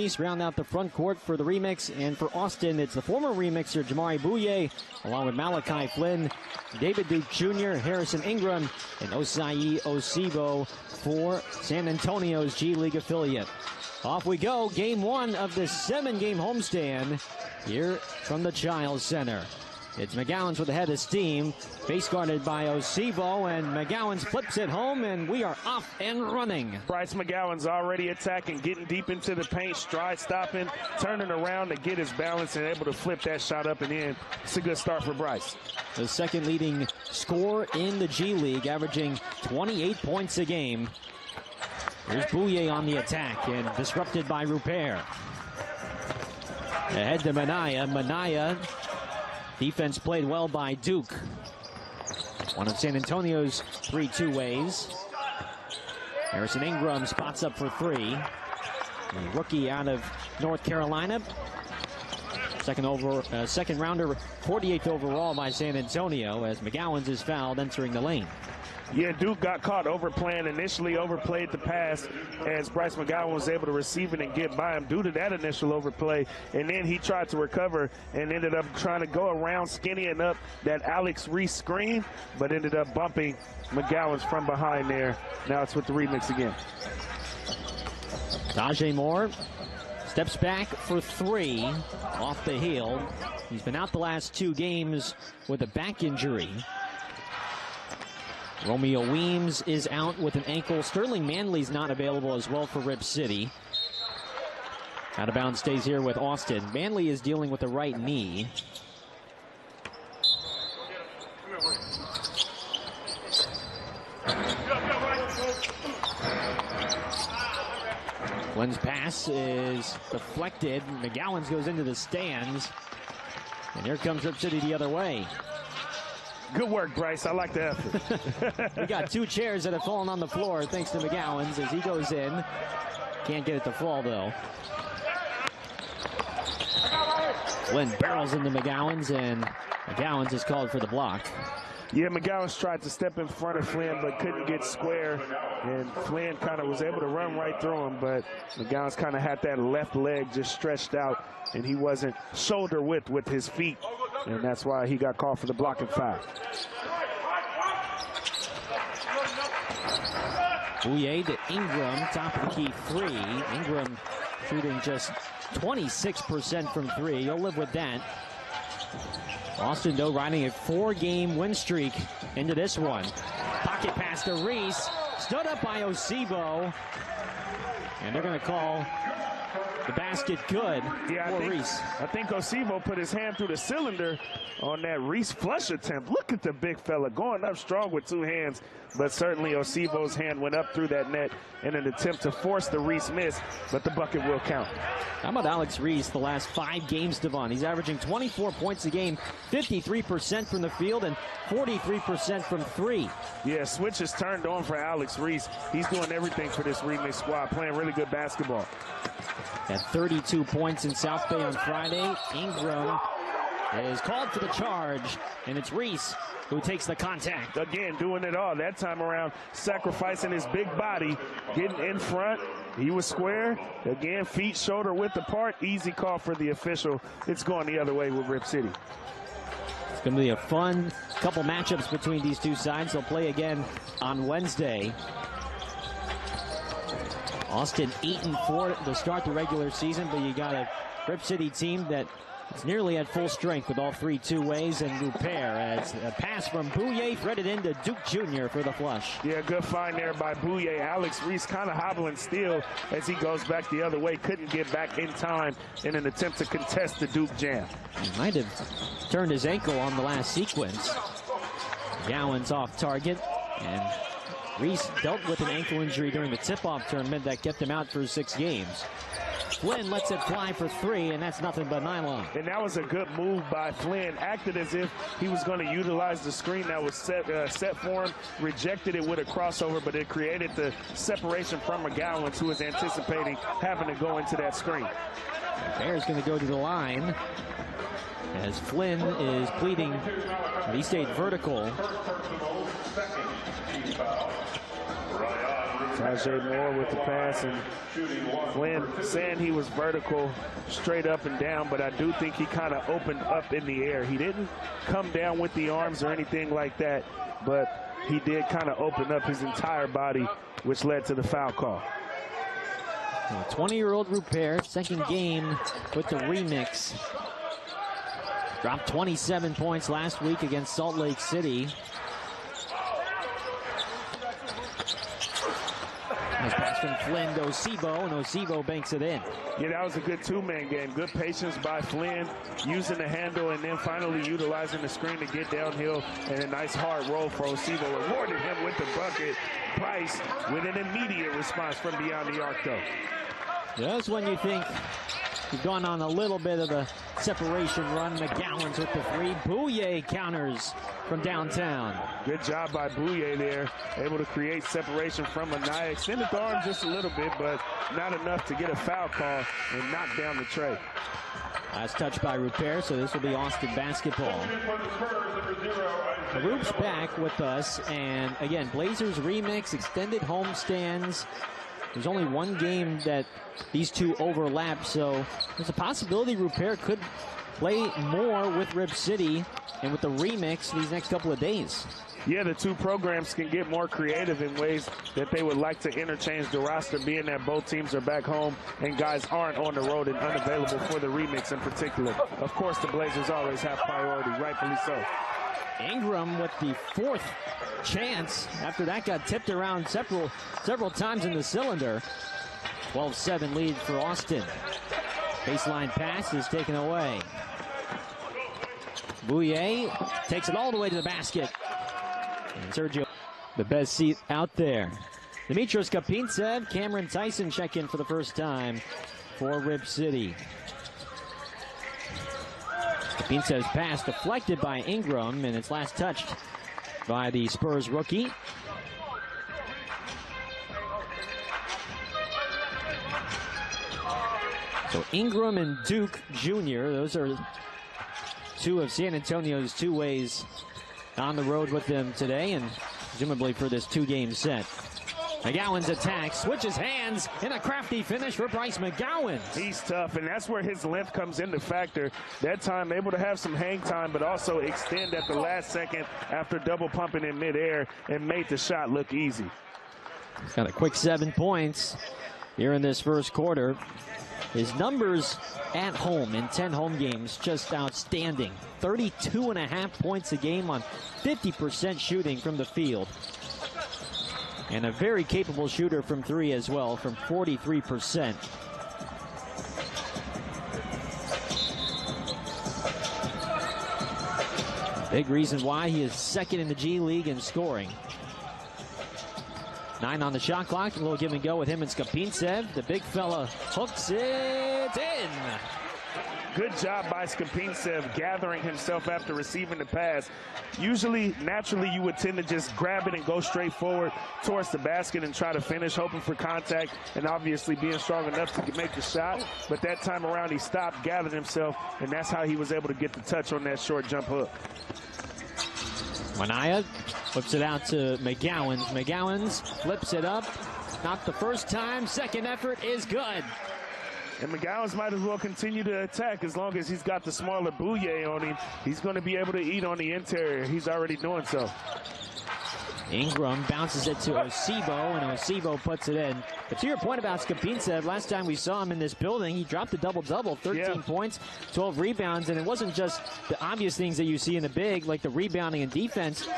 Reese round out the front court for the remix. And for Austin, it's the former remixer Jamari Bouye, along with Malachi Flynn, David Duke Jr., Harrison Ingram, and Osayi Osibo for San Antonio's G League affiliate. Off we go, game one of this 7-game homestand here from the Chiles Center. It's McGowan's with the head of steam, face guarded by Osibo, and McGowan's flips it home, and we are off and running. Bryce McGowan's already attacking, getting deep into the paint, stride stopping, turning around to get his balance and able to flip that shot up and in. It's a good start for Bryce. The second leading scorer in the G League, averaging 28 points a game. Here's Bouye on the attack and disrupted by Rupert. Ahead to Minaya. Minaya, defense played well by Duke. One of San Antonio's 3 two-ways. Harrison Ingram spots up for 3. The rookie out of North Carolina. Second rounder, 48th overall by San Antonio, as McGowan's is fouled entering the lane. Yeah, Duke got caught overplaying, initially overplayed the pass as Bryce McGowan was able to receive it and get by him due to that initial overplay. And then he tried to recover and ended up trying to go around, skinnying up that Alex Reese screen, but ended up bumping McGowan's from behind there. Now it's with the remix again. Tajay Moore steps back for 3 off the heel. He's been out the last 2 games with a back injury. Romeo Weems is out with an ankle. Sterling Manley's not available as well for RipCity. Out of bounds stays here with Austin. Manley is dealing with the right knee. Flynn's pass is deflected. McGowan's goes into the stands. And here comes RipCity the other way. Good work, Bryce. I like the effort. We got 2 chairs that have fallen on the floor thanks to McGowan's as he goes in. Can't get it to fall, though. Flynn barrels into McGowan's, and McGowan's is called for the block. Yeah, McGowan's tried to step in front of Flynn, but couldn't get square. And Flynn kind of was able to run right through him, but McGowan's kind of had that left leg just stretched out, and he wasn't shoulder width with his feet. And that's why he got called for the blocking foul. Bouye to Ingram, top of the key 3. Ingram shooting just 26% from 3. You'll live with that. Austin, though, riding a 4-game win streak into this one. Pocket pass to Reese. Stood up by Osibo. And they're going to call the basket good for Reese. I think Osibo put his hand through the cylinder on that Reese flush attempt. Look at the big fella going up strong with 2 hands, but certainly Osibo's hand went up through that net in an attempt to force the Reese miss, but the bucket will count. How about Alex Reese the last 5 games, Devon? He's averaging 24 points a game, 53% from the field, and 43% from 3. Yeah, switch is turned on for Alex Reese. He's doing everything for this remix squad, playing really good basketball. At 32 points in South Bay on Friday, Ingram is called for the charge, and it's Reese who takes the contact. Again, doing it all. That time around, sacrificing his big body, getting in front. He was square. Again, feet shoulder width apart. Easy call for the official. It's going the other way with RipCity. It's going to be a fun couple matchups between these 2 sides. They'll play again on Wednesday. Austin 8-4 to start the regular season, but you got a RipCity team that is nearly at full strength with all 3 two-ways and Rupert. As a pass from Bouye threaded into Duke Jr. for the flush. Yeah, good find there by Bouye. Alex Reese kind of hobbling still as he goes back the other way. Couldn't get back in time in an attempt to contest the Duke jam. He might have turned his ankle on the last sequence. Gowan's off target, and Reese dealt with an ankle injury during the tip-off tournament that kept him out for 6 games. Flynn lets it fly for 3, and that's nothing but nylon. And that was a good move by Flynn. Acted as if he was going to utilize the screen that was set for him. Rejected it with a crossover, but it created the separation from McGowan, who was anticipating having to go into that screen. Bear's going to go to the line as Flynn is pleading. He stayed vertical. Tajay Moore with the pass, and Flynn saying he was vertical, straight up and down, but I do think he kind of opened up in the air. He didn't come down with the arms or anything like that, but he did kind of open up his entire body, which led to the foul call. 20-year-old Rupert, second game with the remix. Dropped 27 points last week against Salt Lake City. Nice pass from Flynn to Osibo, and Osibo banks it in. Yeah, that was a good two-man game. Good patience by Flynn, using the handle and then finally utilizing the screen to get downhill, and a nice hard roll for Osibo. Rewarded him with the bucket. Price with an immediate response from beyond the arc, though. Just when you think you've gone on a little bit of a separation run, McGowan's with the three. Bouye counters from downtown. Good job by Bouye there, able to create separation from Anaya. Extended the arm just a little bit, but not enough to get a foul call and knock down the tray. Last touch by Rupert, so this will be Austin basketball. Roop's back with us, and again, Blazers remix, extended homestands. There's only one game that these two overlap, so there's a possibility Rupert could play more with RipCity and with the remix these next couple of days. Yeah, the two programs can get more creative in ways that they would like to interchange the roster, being that both teams are back home and guys aren't on the road and unavailable for the remix in particular. Of course, the Blazers always have priority, rightfully so. Ingram with the fourth chance after that got tipped around several times in the cylinder. 12-7 lead for Austin. Baseline pass is taken away. Bouye takes it all the way to the basket. And Sergio, the best seat out there. Dimitrios Kapintsev, Cameron Tyson check in for the first time for RipCity. Kapintsev's pass deflected by Ingram, and it's last touched by the Spurs rookie. So Ingram and Duke Jr., those are two of San Antonio's two-ways on the road with them today, and presumably for this two-game set. McGowan's attack, switches hands, and a crafty finish for Bryce McGowan. He's tough, and that's where his length comes into factor. That time able to have some hang time, but also extend at the last second after double pumping in midair and made the shot look easy. He's got a quick 7 points here in this first quarter. His numbers at home in 10 home games, just outstanding. 32.5 points a game on 50% shooting from the field. And a very capable shooter from three as well, from 43%. Big reason why he is second in the G League in scoring. 9 on the shot clock, a little give and go with him and Skapintsev. The big fella hooks it in. Good job by Skapintsev gathering himself after receiving the pass. Usually, naturally, you would tend to just grab it and go straight forward towards the basket and try to finish, hoping for contact and obviously being strong enough to make the shot. But that time around, he stopped, gathered himself, and that's how he was able to get the touch on that short jump hook. Manaya flips it out to McGowan. McGowan's flips it up. Not the first time. Second effort is good. And McGowan's might as well continue to attack as long as he's got the smaller Bouye on him. He's going to be able to eat on the interior. He's already doing so. Ingram bounces it to Osibo, and Osibo puts it in. But to your point about Skapintsev, last time we saw him in this building, he dropped a double-double, 13 points, 12 rebounds, and it wasn't just the obvious things that you see in the big, like the rebounding and defense.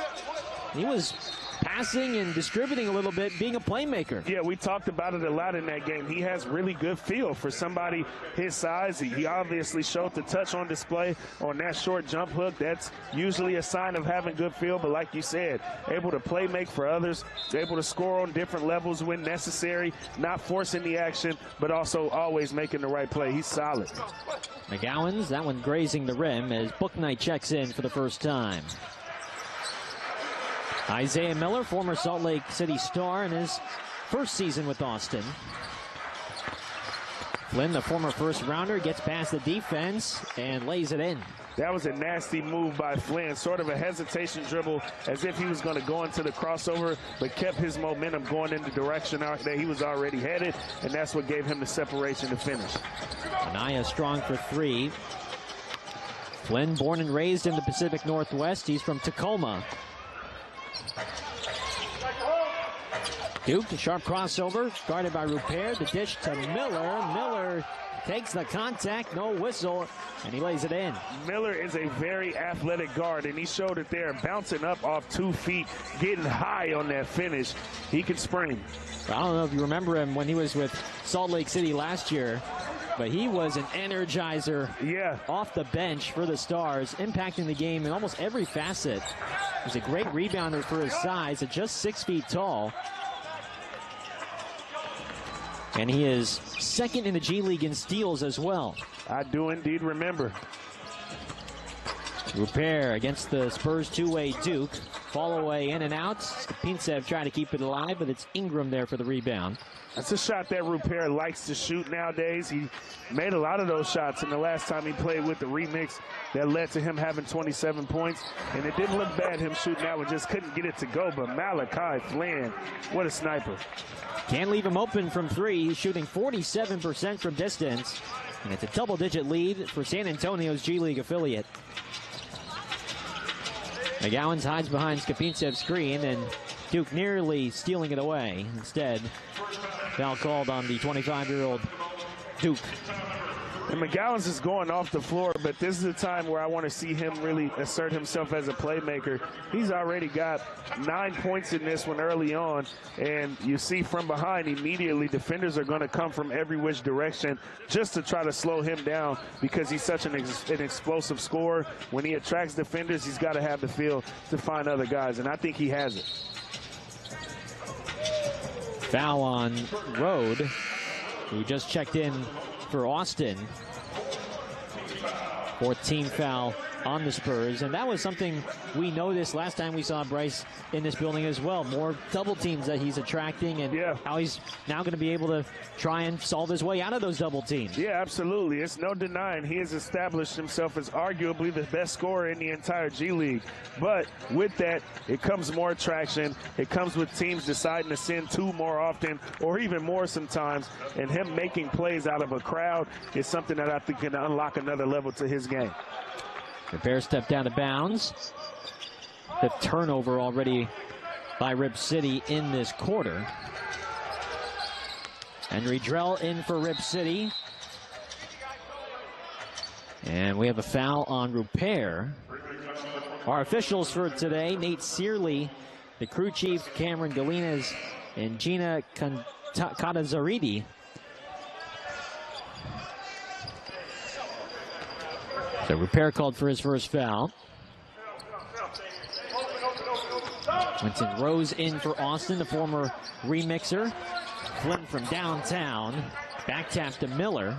He was passing and distributing a little bit, being a playmaker. Yeah, we talked about it a lot in that game. He has really good feel for somebody his size. He obviously showed the touch on display on that short jump hook. That's usually a sign of having good feel, but like you said, able to play make for others, able to score on different levels when necessary, not forcing the action, but also always making the right play. He's solid. McGowan's, that one grazing the rim as Bouknight checks in for the first time. Isaiah Miller, former Salt Lake City star in his first season with Austin. Flynn, the former first rounder, gets past the defense and lays it in. That was a nasty move by Flynn, sort of a hesitation dribble as if he was going to go into the crossover, but kept his momentum going in the direction that he was already headed, and that's what gave him the separation to finish. Anaya strong for three. Flynn, born and raised in the Pacific Northwest. He's from Tacoma. Duke, a sharp crossover, guarded by Rupert. The dish to Miller. Miller takes the contact, no whistle, and he lays it in. Miller is a very athletic guard, and he showed it there, bouncing up off 2 feet, getting high on that finish. He can spring. I don't know if you remember him when he was with Salt Lake City last year, but he was an energizer off the bench for the Stars, impacting the game in almost every facet. He's a great rebounder for his size, at just 6 feet tall. And he is second in the G League in steals as well. I do indeed remember. Rupert against the Spurs two-way Duke. Fall away in and out. Skapintsev trying to keep it alive, but it's Ingram there for the rebound. That's a shot that Rupert likes to shoot nowadays. He made a lot of those shots in the last time he played with the remix that led to him having 27 points. And it didn't look bad, him shooting that one, just couldn't get it to go. But Malachi Flynn, what a sniper. Can't leave him open from three. He's shooting 47% from distance. And it's a double-digit lead for San Antonio's G League affiliate. McGowan hides behind Skapintsev's screen, and Duke nearly stealing it away. Instead, foul called on the 25-year-old Duke. And McGowan's is going off the floor, but this is a time where I want to see him really assert himself as a playmaker. He's already got 9 points in this one early on, and you see from behind immediately defenders are going to come from every which direction just to try to slow him down because he's such an explosive scorer. When he attracts defenders, he's got to have the feel to find other guys, and I think he has it. Foul on Rode, who just checked in for Austin. 14th foul on the Spurs, and that was something we noticed last time we saw Bryce in this building as well. More double teams that he's attracting, and how he's now going to be able to try and solve his way out of those double teams. Yeah, absolutely. It's no denying he has established himself as arguably the best scorer in the entire G League. But with that, it comes more attraction. It comes with teams deciding to send two more often, or even more sometimes, and him making plays out of a crowd is something that I think can unlock another level to his game. The Bears step down to bounds. The turnover already by RipCity in this quarter. Henry Drell in for RipCity. And we have a foul on Rupert. Our officials for today, Nate Searley, the crew chief, Cameron Galinas, and Gina Katazaridi. So Rupert called for his first foul. Winston Rose in for Austin, the former remixer. Flynn from downtown. Back tap to Miller.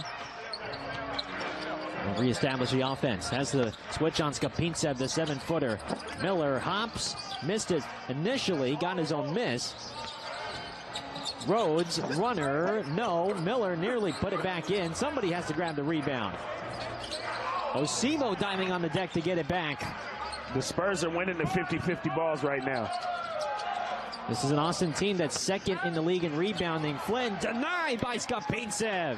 Will reestablish the offense. Has the switch on Skapintsev, the 7-footer. Miller hops, missed it initially, got his own miss. Rhodes, runner, no. Miller nearly put it back in. Somebody has to grab the rebound. Osibo diving on the deck to get it back. The Spurs are winning the 50-50 balls right now. This is an Austin team that's second in the league in rebounding. Flynn denied by Skapintsev.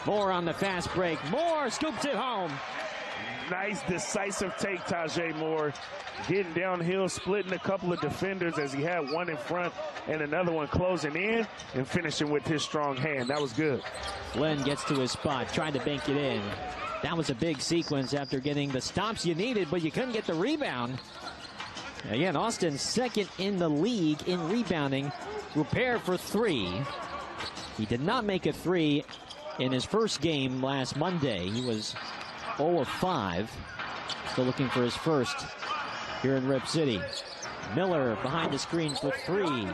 Moore on the fast break. Moore scoops it home. Nice decisive take, Tajay Moore. Getting downhill, splitting a couple of defenders as he had one in front and another one closing in and finishing with his strong hand. That was good. Flynn gets to his spot, tried to bank it in. That was a big sequence after getting the stops you needed, but you couldn't get the rebound. Again, Austin second in the league in rebounding. Rupert for three. He did not make a three in his first game last Monday. He was 0 of 5. Still looking for his first here in RipCity. Miller behind the screen for three.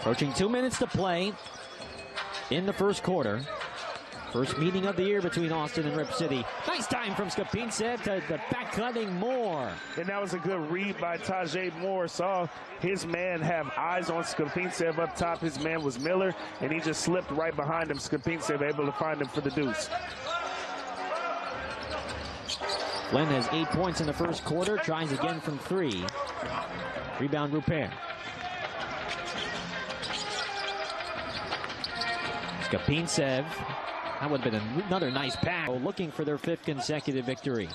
Approaching 2 minutes to play in the first quarter. First meeting of the year between Austin and Rip City. Nice time from Skapintsev to the back cutting Moore. And that was a good read by Tajay Moore. Saw his man have eyes on Skapintsev up top. His man was Miller, and he just slipped right behind him. Skapintsev able to find him for the deuce. Flynn has 8 points in the first quarter. Tries again from 3. Rebound Rupert. Skapintsev. That would have been another nice pass. Looking for their 5th consecutive victory.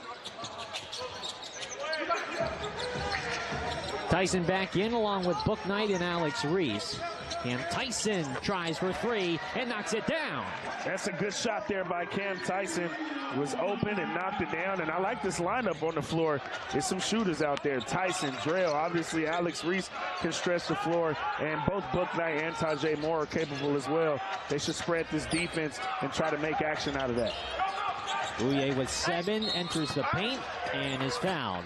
Tyson back in along with Book Knight and Alex Reese. Cam Tyson tries for 3 and knocks it down. That's a good shot there by Cam Tyson. Was open and knocked it down. And I like this lineup on the floor. There's some shooters out there. Tyson, Drell, obviously Alex Reese can stretch the floor. And both Book Knight and Tajay Moore are capable as well. They should spread this defense and try to make action out of that. Bouye with 7 enters the paint and is fouled.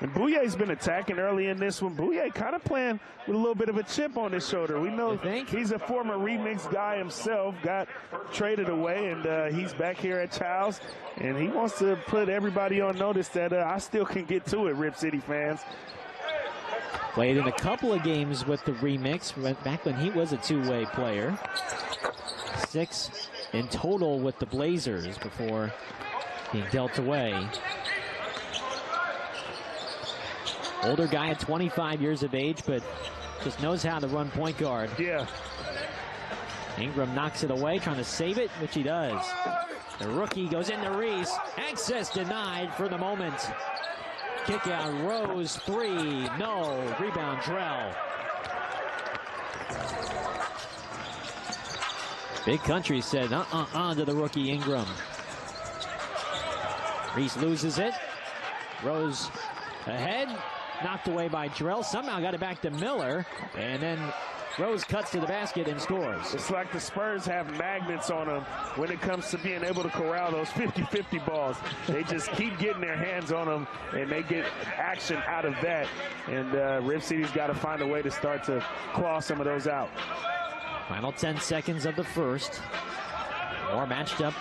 And Bouye's been attacking early in this one. Bouye kind of playing with a little bit of a chip on his shoulder. We know he's a former remix guy himself, got traded away, and he's back here at Childs. And he wants to put everybody on notice that I still can get to it, Rip City fans. Played in a couple of games with the remix back when he was a two-way player. 6 in total with the Blazers before being dealt away. Older guy at 25 years of age, but just knows how to run point guard. Yeah. Ingram knocks it away, trying to save it, which he does. The rookie goes into Reese. Access denied for the moment. Kick out Rose, 3. No. Rebound Drell. Big Country said to the rookie Ingram. Reese loses it. Rose ahead. Knocked away by Drell. Somehow got it back to Miller. And then Rose cuts to the basket and scores. It's like the Spurs have magnets on them when it comes to being able to corral those 50-50 balls. They just keep getting their hands on them, and they get action out of that. And Rip City's got to find a way to start to claw some of those out. Final 10 seconds of the first. Moore matched up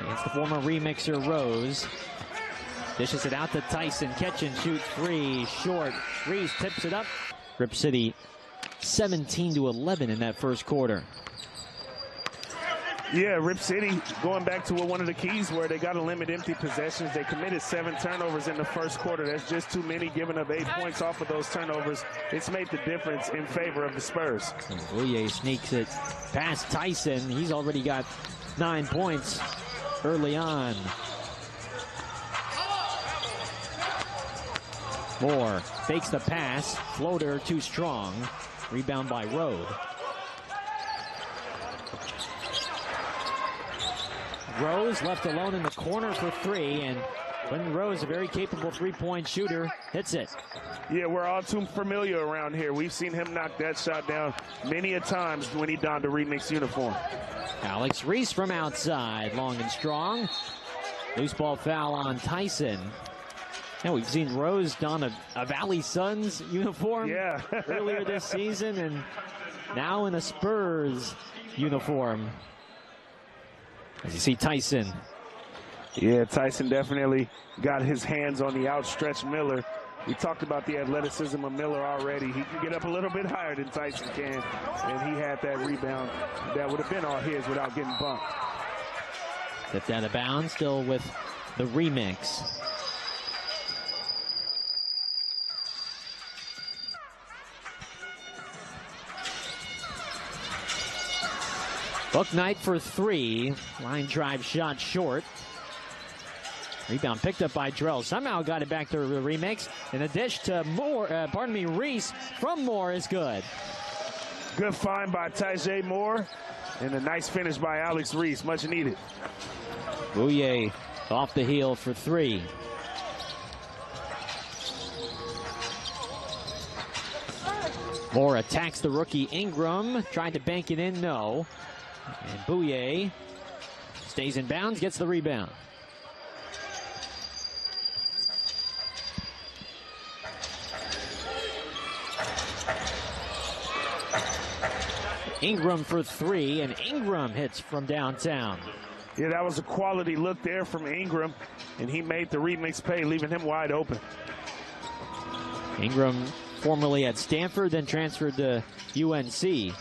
against the former remixer Rose. Dishes it out to Tyson. Catch and shoot 3. Short. Reese tips it up. Rip City 17-11 in that first quarter. Yeah, Rip City going back to one of the keys where they got to limit empty possessions. They committed 7 turnovers in the first quarter. That's just too many, giving up 8 points off of those turnovers. It's made the difference in favor of the Spurs. Bouye sneaks it past Tyson. He's already got 9 points early on. Moore fakes the pass. Floater too strong. Rebound by Rode. Rose left alone in the corner for 3, and Quentin Rose, a very capable three-point shooter, hits it. Yeah, we're all too familiar around here. We've seen him knock that shot down many a times when he donned a remix uniform. Alex Reese from outside, long and strong. Loose ball foul on Tyson. Now we've seen Rose don a Valley Suns uniform earlier this season, and now in a Spurs uniform. As you see Tyson. Yeah, Tyson definitely got his hands on the outstretched Miller. We talked about the athleticism of Miller already. He can get up a little bit higher than Tyson can, and he had that rebound that would have been all his without getting bumped. Tipped out of bounds, still with the remix. Book Knight for 3. Line drive shot short. Rebound picked up by Drell. Somehow got it back to the remix. And a dish to Moore, Reese from Moore is good. Good find by Tajay Moore. And a nice finish by Alex Reese. Much needed. Bouye off the heel for 3. Moore attacks the rookie Ingram. Tried to bank it in, no. And Bouye stays in bounds, gets the rebound. Ingram for three, and Ingram hits from downtown. Yeah, that was a quality look there from Ingram, and he made the remix pay, leaving him wide open. Ingram, formerly at Stanford, then transferred to UNC.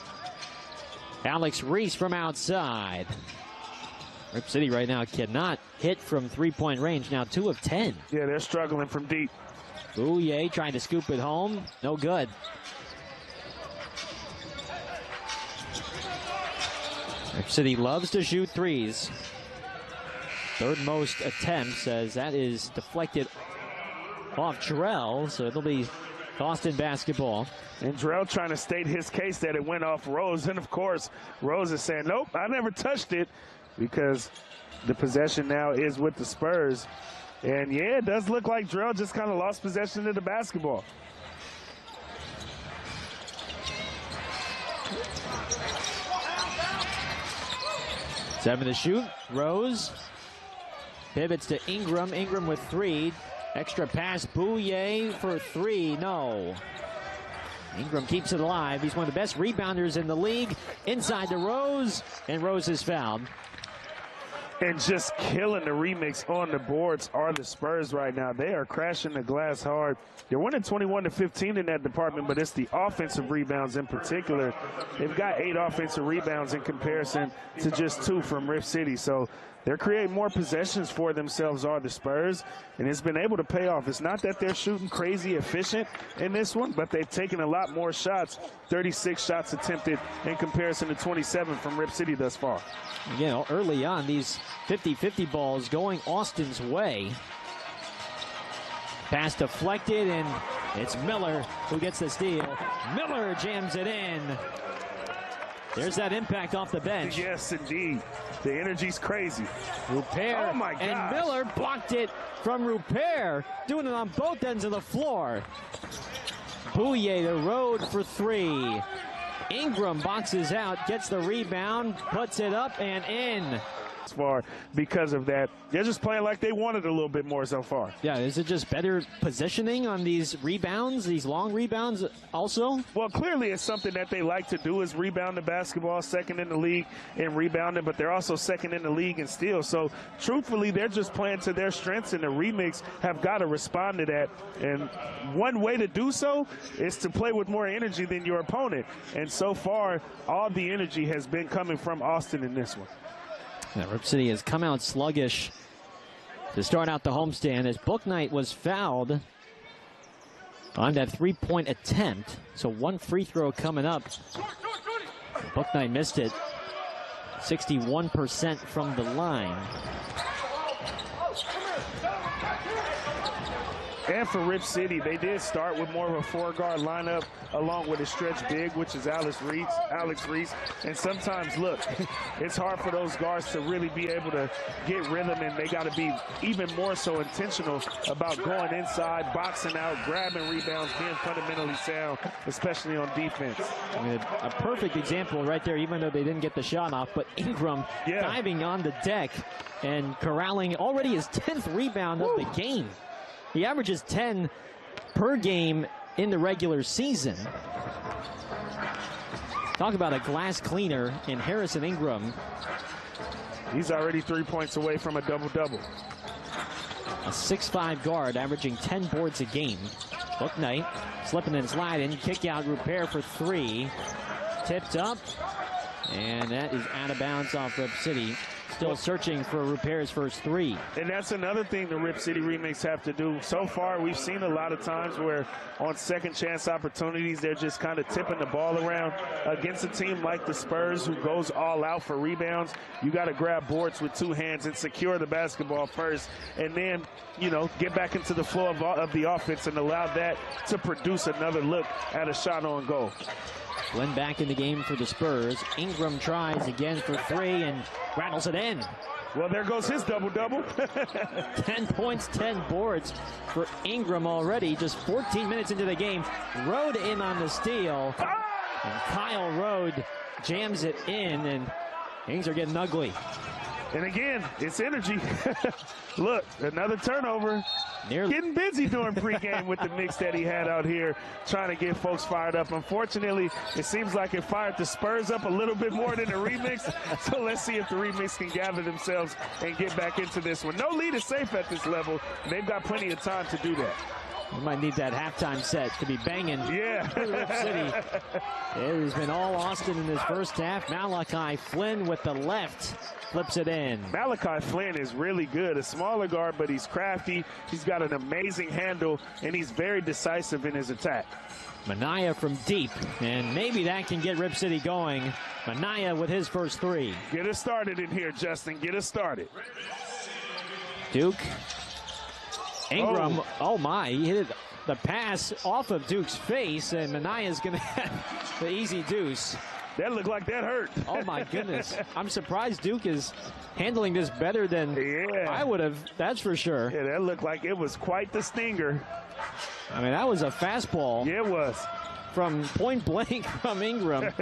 Alex Reese from outside. Rip City right now cannot hit from three-point range, now 2 of 10. Yeah, they're struggling from deep. Bouye trying to scoop it home, no good. Rip City loves to shoot threes. Third most attempts, as that is deflected off Jarrell, so it'll be Austin basketball. And Jarrell trying to state his case that it went off Rose, and of course, Rose is saying, nope, I never touched it, because the possession now is with the Spurs. And yeah, it does look like Jarrell just kind of lost possession of the basketball. Seven to shoot. Rose pivots to Ingram. Ingram with three. Extra pass. Bouye for three. No. Ingram keeps it alive. He's one of the best rebounders in the league. Inside to Rose, and Rose is fouled. And just killing the remix on the boards are the Spurs right now. They are crashing the glass hard. They're winning 21-15 in that department, but it's the offensive rebounds in particular. They've got 8 offensive rebounds in comparison to just 2 from Rip City. So they're creating more possessions for themselves, are the Spurs, and it's been able to pay off. It's not that they're shooting crazy efficient in this one, but they've taken a lot more shots. 36 shots attempted in comparison to 27 from Rip City thus far. Again, early on, these 50-50 balls going Austin's way. Pass deflected, and it's Miller who gets the steal. Miller jams it in. There's that impact off the bench. Yes, indeed. The energy's crazy. Rupert, oh my gosh. And Miller blocked it from Rupert, doing it on both ends of the floor. Bouye the road for three. Ingram boxes out, gets the rebound, puts it up and in. Far because of that. They're just playing like they wanted a little bit more so far. Yeah, is it just better positioning on these rebounds, these long rebounds also? Well, clearly it's something that they like to do, is rebound the basketball, second in the league in rebounding, but they're also second in the league in steals. So truthfully, they're just playing to their strengths, and the remix have got to respond to that. And one way to do so is to play with more energy than your opponent. And so far, all the energy has been coming from Austin in this one. Yeah, Rip City has come out sluggish to start out the homestand, as Bouknight was fouled on that three-point attempt. So one free throw coming up. Bouknight missed it. 61% from the line. And for Rip City, they did start with more of a four-guard lineup along with a stretch big, which is Alex Reese. And sometimes, look, it's hard for those guards to really be able to get rhythm, and they got to be even more so intentional about going inside, boxing out, grabbing rebounds, being fundamentally sound, especially on defense. I mean, a perfect example right there, even though they didn't get the shot off, but Ingram diving on the deck and corralling already his 10th rebound of the game. He averages 10 per game in the regular season. Talk about a glass cleaner in Harrison Ingram. He's already 3 points away from a double-double. A 6'5" guard averaging 10 boards a game. Bouknight slipping and sliding. Kick out Rupert for three. Tipped up. And that is out of bounds off Rip City. Still searching for Rupert's first three. And that's another thing the Rip City remix have to do. So far, we've seen a lot of times where on second chance opportunities, they're just kind of tipping the ball around. Against a team like the Spurs, who goes all out for rebounds, you got to grab boards with two hands and secure the basketball first, and then, you know, get back into the flow of the offense and allow that to produce another look at a shot on goal. Flynn back in the game for the Spurs. Ingram tries again for three and rattles it in. Well, there goes his double-double. 10 points, 10 boards for Ingram already. Just 14 minutes into the game. Rode in on the steal. And Kyle Rode jams it in, and things are getting ugly. And again, it's energy. Look, another turnover. Getting busy during pregame with the mix that he had out here, trying to get folks fired up. Unfortunately, it seems like it fired the Spurs up a little bit more than the remix. So let's see if the remix can gather themselves and get back into this one. No lead is safe at this level. They've got plenty of time to do that. You might need that halftime set to be banging. Yeah. Rip City. It has been all Austin in this first half. Malachi Flynn with the left flips it in. Malachi Flynn is really good. A smaller guard, but he's crafty. He's got an amazing handle, and he's very decisive in his attack. Minaya from deep, and maybe that can get Rip City going. Minaya with his first three. Get us started in here, Justin. Get us started. Duke. Ingram, oh my, he hit the pass off of Duke's face, and Manaya's going to have the easy deuce. That looked like that hurt. Oh my goodness. I'm surprised Duke is handling this better than I would have, that's for sure. Yeah, that looked like it was quite the stinger. I mean, that was a fastball. Yeah, it was. From point blank from Ingram.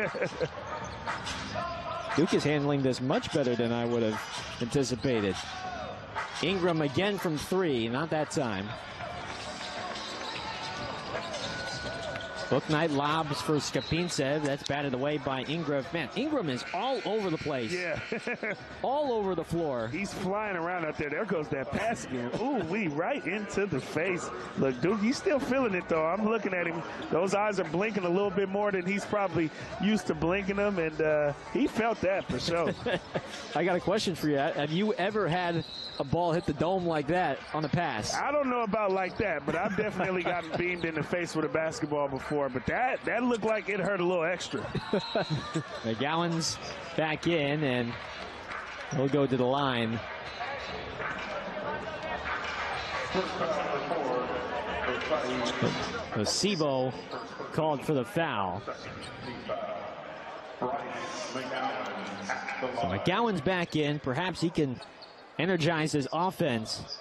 Duke is handling this much better than I would have anticipated. Ingram again from three, not that time. Bouknight lobs for Skapintsev. That's batted away by Ingram. Man, Ingram is all over the place. Yeah. All over the floor. He's flying around out there. There goes that pass again. Ooh, right into the face. Look, Duke, he's still feeling it, though. I'm looking at him. Those eyes are blinking a little bit more than he's probably used to blinking them, and he felt that for sure. I got a question for you. Have you ever had a ball hit the dome like that on a pass? I don't know about like that, but I've definitely gotten beamed in the face with a basketball before. But that looked like it hurt a little extra. McGowan's back in, and he'll go to the line. Osebo called for the foul. So McGowan's back in. Perhaps he can energize his offense.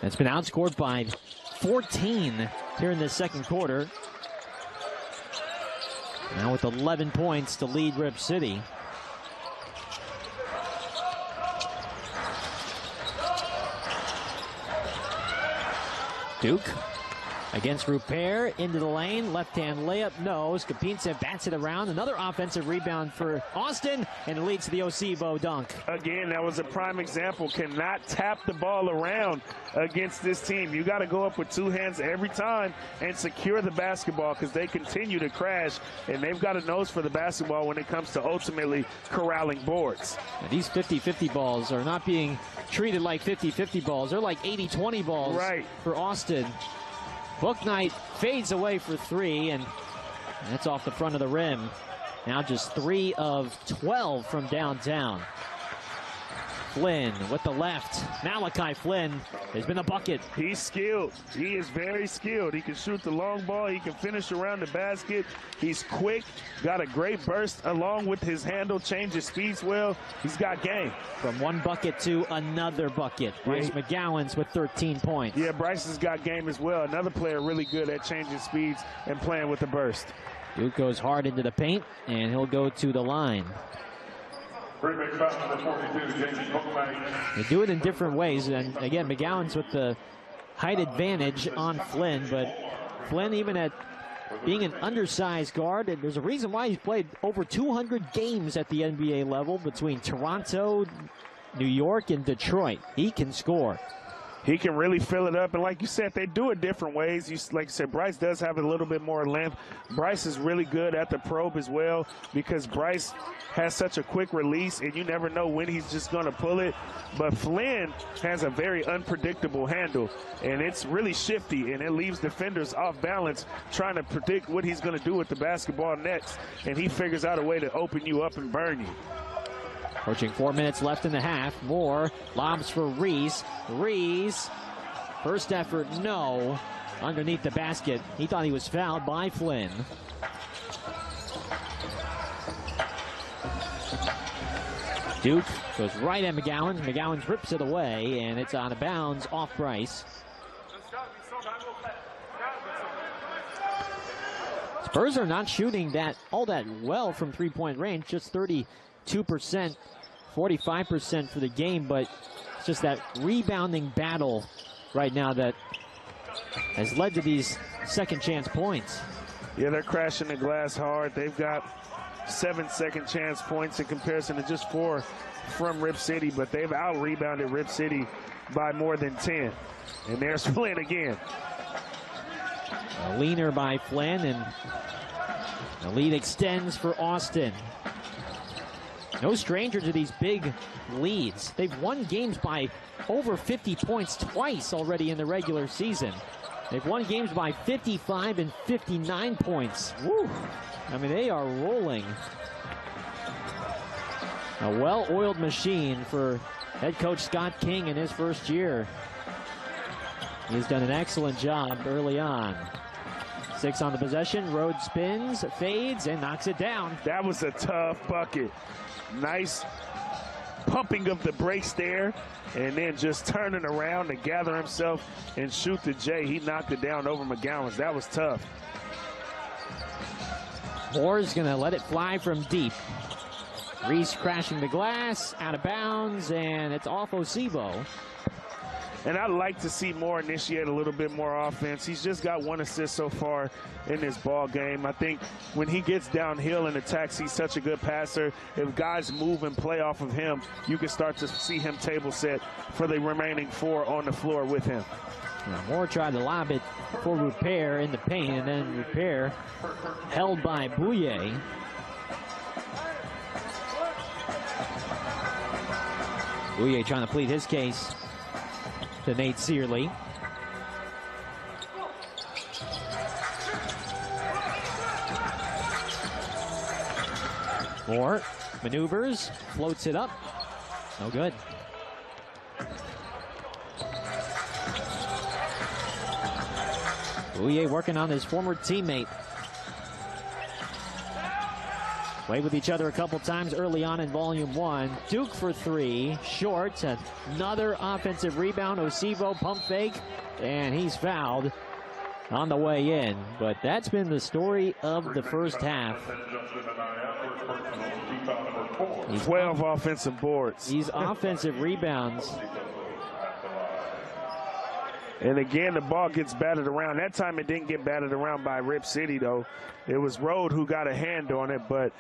That's been outscored by 14 here in the second quarter. Now with 11 points to lead Rip City. Duke against Rupert, into the lane, left-hand layup, no. Skapintsev bats it around. Another offensive rebound for Austin, and it leads to the Osebo dunk. Again, that was a prime example. Cannot tap the ball around against this team. You got to go up with two hands every time and secure the basketball, because they continue to crash, and they've got a nose for the basketball when it comes to ultimately corralling boards. Now, these 50-50 balls are not being treated like 50-50 balls. They're like 80-20 balls for Austin. Bouknight fades away for three, and that's off the front of the rim. Now just 3 of 12 from downtown. Flynn with the left. Malachi Flynn has been a bucket. He's skilled. He is very skilled. He can shoot the long ball. He can finish around the basket. He's quick. Got a great burst along with his handle. Changes speeds well. He's got game. From one bucket to another bucket. Bryce McGowan's with 13 points. Yeah, Bryce has got game as well. Another player really good at changing speeds and playing with the burst. Duke goes hard into the paint, and he'll go to the line. They do it in different ways, and again, McGowan's with the height advantage on Flynn, but Flynn, even at being an undersized guard, and there's a reason why he's played over 200 games at the NBA level between Toronto, New York, and Detroit. He can score. He can really fill it up, and like you said, they do it different ways. Like you said, Bryce does have a little bit more length. Bryce is really good at the probe as well, because Bryce has such a quick release, and you never know when he's just going to pull it. But Flynn has a very unpredictable handle, and it's really shifty, and it leaves defenders off balance trying to predict what he's going to do with the basketball next, and he figures out a way to open you up and burn you. Approaching 4 minutes left in the half. Moore lobs for Reese. Reese, first effort, no. Underneath the basket. He thought he was fouled by Flynn. Duke goes right at McGowan. McGowan rips it away, and it's out of bounds off Bryce. Spurs are not shooting all that well from three-point range, just 32% 45% for the game, but it's just that rebounding battle right now that has led to these second chance points. Yeah, they're crashing the glass hard. They've got 7 second chance points in comparison to just 4 from RipCity, but they've out-rebounded RipCity by more than 10. And there's Flynn again. A leaner by Flynn, and the lead extends for Austin. No stranger to these big leads. They've won games by over 50 points twice already in the regular season. They've won games by 55 and 59 points. Woo! I mean, they are rolling. A well-oiled machine for head coach Scott King in his first year. He's done an excellent job early on. 6 on the possession. Rhodes spins, fades, and knocks it down. That was a tough bucket. Nice pumping of the brakes there, and then just turning around to gather himself and shoot the J. He knocked it down over McGowan's. That was tough. Moore's going to let it fly from deep. Reese crashing the glass, out of bounds, and it's off Osibo. And I'd like to see Moore initiate a little bit more offense. He's just got 1 assist so far in this ball game. I think when he gets downhill and attacks, he's such a good passer. If guys move and play off of him, you can start to see him table set for the remaining 4 on the floor with him. Now Moore tried to lob it for Rupert in the paint, and then Rupert held by Bouye. Bouye trying to plead his case to Nate Searley. Moore maneuvers, floats it up. No good. Bouye working on his former teammate. Played with each other a couple times early on in volume 1. Duke for 3, short. Another offensive rebound. Osibo pump fake, and he's fouled on the way in. But that's been the story of the first half. 12 offensive boards. These offensive rebounds. And again, the ball gets batted around. That time it didn't get batted around by RipCity, though. It was Rode who got a hand on it, but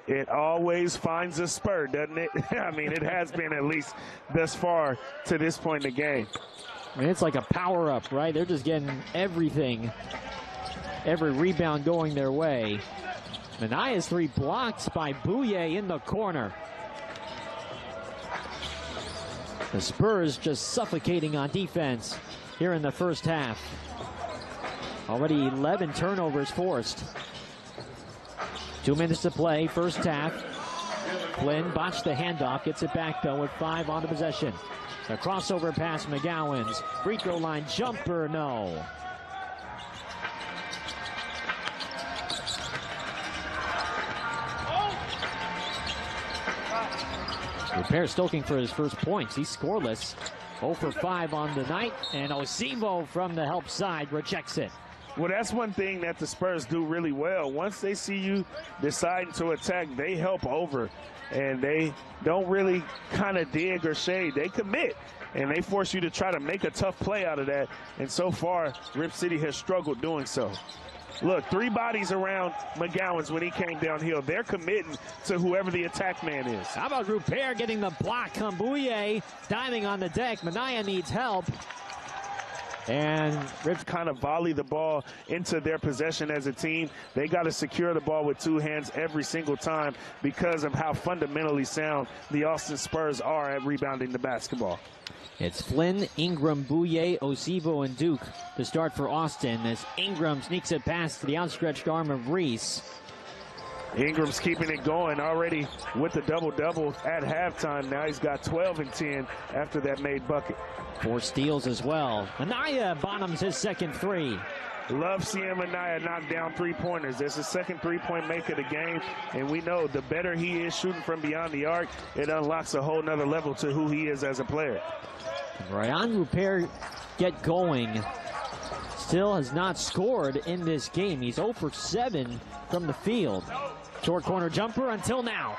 it always finds a spur, doesn't it? I mean, it has been at least thus far to this point in the game. I mean, it's like a power-up, right? They're just getting everything, every rebound going their way. Manaya's 3 blocked by Bouye in the corner. The Spurs just suffocating on defense here in the first half. Already 11 turnovers forced. 2 minutes to play, first half. Flynn botched the handoff, gets it back though with 5 on the possession. The crossover pass, McGowan's free throw line jumper, no. Rupert Stoking for his first points. He's scoreless. 0 for 5 on the night, and Osibo from the help side rejects it. Well, that's one thing that the Spurs do really well. Once they see you deciding to attack, they help over, and they don't really kind of dig or shade. They commit, and they force you to try to make a tough play out of that, and so far, RipCity has struggled doing so. Look, 3 bodies around McGowan's when he came downhill. They're committing to whoever the attack man is. How about Rupert getting the block? Bouye diving on the deck. Manaya needs help. And Rips kind of volley the ball into their possession as a team. They got to secure the ball with 2 hands every single time because of how fundamentally sound the Austin Spurs are at rebounding the basketball. It's Flynn, Ingram, Bouye, Osibo, and Duke to start for Austin as Ingram sneaks it past the outstretched arm of Reese. Ingram's keeping it going already with the double-double at halftime. Now he's got 12 and 10 after that made bucket. 4 steals as well. Manaya bottoms his second 3. Love seeing Manaya knock down 3-pointers. That's his second 3-point make of the game, and we know the better he is shooting from beyond the arc, it unlocks a whole nother level to who he is as a player. Ryan Rupert get going. Still has not scored in this game. He's 0 for 7 from the field. Short corner jumper until now.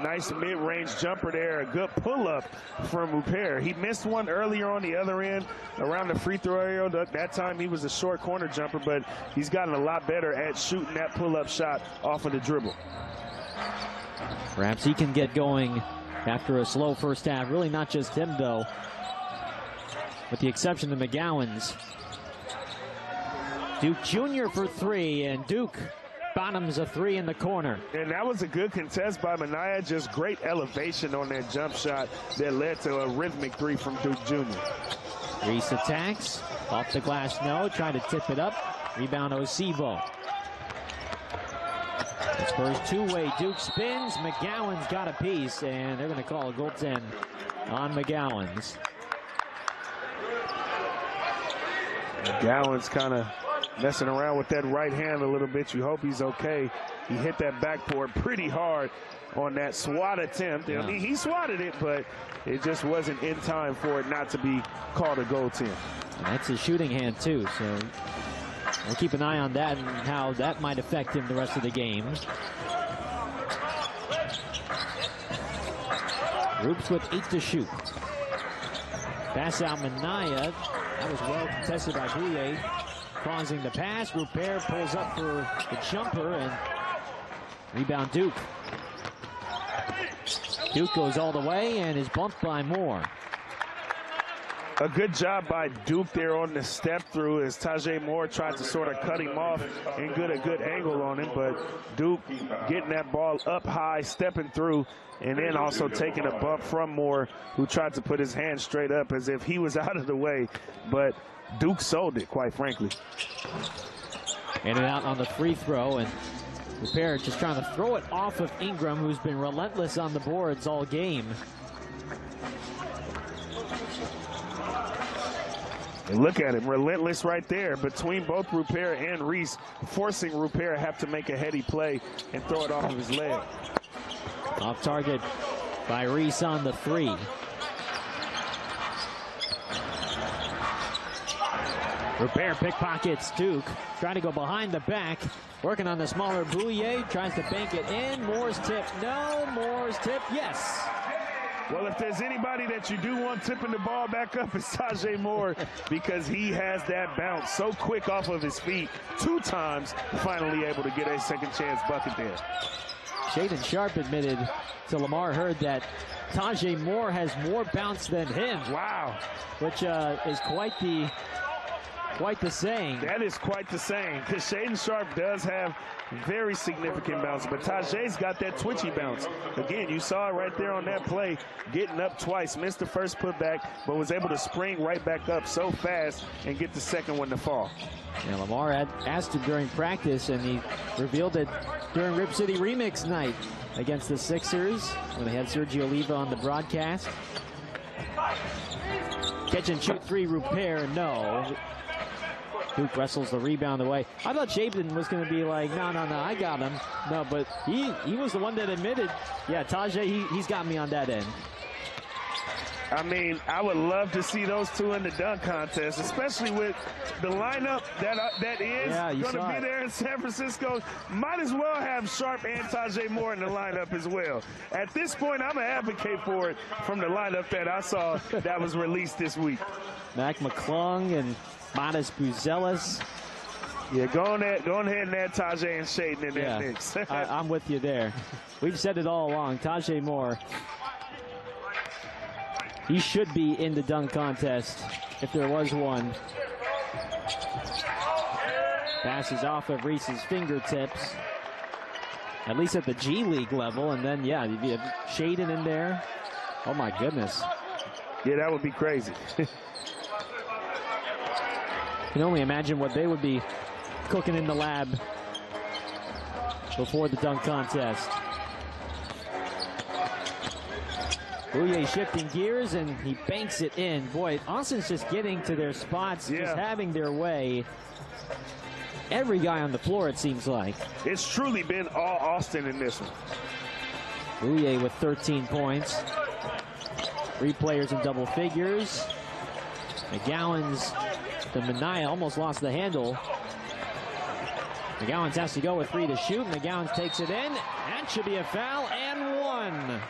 Nice mid-range jumper there. A good pull-up from Rupert. He missed one earlier on the other end around the free throw area. That time he was a short corner jumper, but he's gotten a lot better at shooting that pull-up shot off of the dribble. Perhaps he can get going after a slow first half. Really not just him, though, with the exception of McGowan's. Duke Jr. for three, and Duke bottoms a three in the corner. And that was a good contest by Minaya. Just great elevation on that jump shot that led to a rhythmic three from Duke Jr. Reese attacks. Off the glass, no. Trying to tip it up. Rebound Osibo. Spurs two-way. Duke spins. McGowan's got a piece, and they're going to call a goaltend on McGowan's. McGowan's kind of messing around with that right hand a little bit. You hope he's okay. He hit that backboard pretty hard on that swat attempt. Yeah. I mean, he swatted it, but it just wasn't in time for it not to be called a goaltend. And that's his shooting hand, too, so we'll keep an eye on that and how that might affect him the rest of the game. Roops with 8 to shoot. Pass out Minaya. That was well contested by Bouye. Causing the pass. Rupert pulls up for the jumper, and rebound Duke. Duke goes all the way and is bumped by Moore. A good job by Duke there on the step through as Tajay Moore tried to sort of cut him off and get a good angle on him, but Duke getting that ball up high, stepping through, and then also taking a bump from Moore, who tried to put his hand straight up as if he was out of the way, but Duke sold it, quite frankly. In and out on the free throw, and Rupert just trying to throw it off of Ingram, who's been relentless on the boards all game. And look at him, relentless right there between both Rupert and Reese, forcing Rupert to have to make a heady play and throw it off of his leg. Off target by Reese on the three. Rupert pickpockets Duke, trying to go behind the back, working on the smaller Bouye, tries to bank it in. Moore's tip, no. Moore's tip, yes. Well, if there's anybody that you do want tipping the ball back up, it's Tajay Moore, because he has that bounce so quick off of his feet 2 times, finally able to get a second chance bucket there. Shaden Sharp admitted to Lamar Hurd that Tajay Moore has more bounce than him. Wow. Which is quite the saying. That is quite the saying, because Shaden Sharp does have very significant bounce, but Tajay's got that twitchy bounce. Again, you saw it right there on that play, getting up twice, missed the first putback, but was able to spring right back up so fast and get the second one to fall. Yeah, Lamar had asked him during practice, and he revealed it during RipCity Remix night against the Sixers when they had Sergio Oliva on the broadcast. Catch and shoot three, Rupert, no. Duke wrestles the rebound away. I thought Shaden was going to be like, no, I got him. No, but he was the one that admitted, yeah, Tajay, he's got me on that end. I mean, I would love to see those two in the dunk contest, especially with the lineup that is going to be there in San Francisco. Might as well have Sharp and Tajay Moore in the lineup as well. At this point, I'm going to advocate for it from the lineup that I saw that was released this week. Mac McClung and Modest Buzelis. Yeah, go on ahead and add Tajay and Shaden in that mix. I'm with you there. We've said it all along. Tajay Moore, he should be in the dunk contest if there was one. Passes off of Reese's fingertips, at least at the G League level. And then, yeah, you have Shaden in there. Oh, my goodness. Yeah, that would be crazy. Can only imagine what they would be cooking in the lab before the dunk contest. Bouye shifting gears, and he banks it in. Boy, Austin's just getting to their spots, just having their way. Every guy on the floor, it seems like. It's truly been all Austin in this one. Bouye with 13 points. 3 players in double figures. McGowan's, the Minaya almost lost the handle. McGowan's has to go with 3 to shoot. McGowan's takes it in. That should be a foul and 1.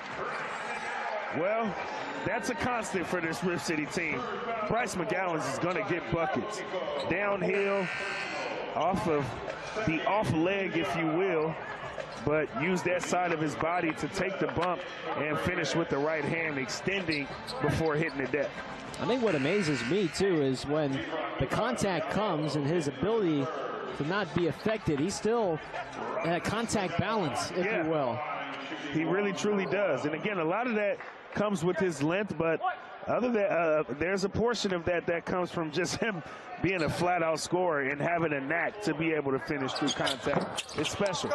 Well, that's a constant for this RipCity team. Bryce McGowan's is going to get buckets. Downhill, off of the off leg, if you will, but use that side of his body to take the bump and finish with the right hand, extending before hitting the deck. I think what amazes me, too, is when the contact comes and his ability to not be affected, he's still at contact balance, if you will. He really, truly does. And again, a lot of that comes with his length, but other than there's a portion of that comes from just him being a flat-out scorer and having a knack to be able to finish through contact. It's special.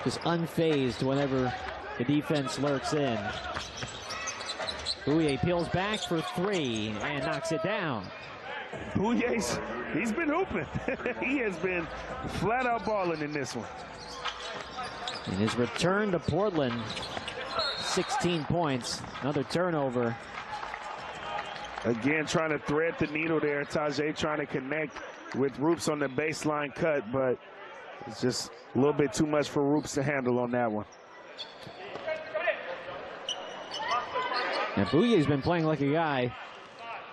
Just unfazed whenever the defense lurks in. Bouye peels back for 3 and knocks it down. Bouye's, he's been hooping. He has been flat-out balling in this one. In his return to Portland, 16 points, another turnover. Again, trying to thread the needle there. Tajay trying to connect with Roops on the baseline cut, but it's just a little bit too much for Roops to handle on that one. Now, Bouye's been playing like a guy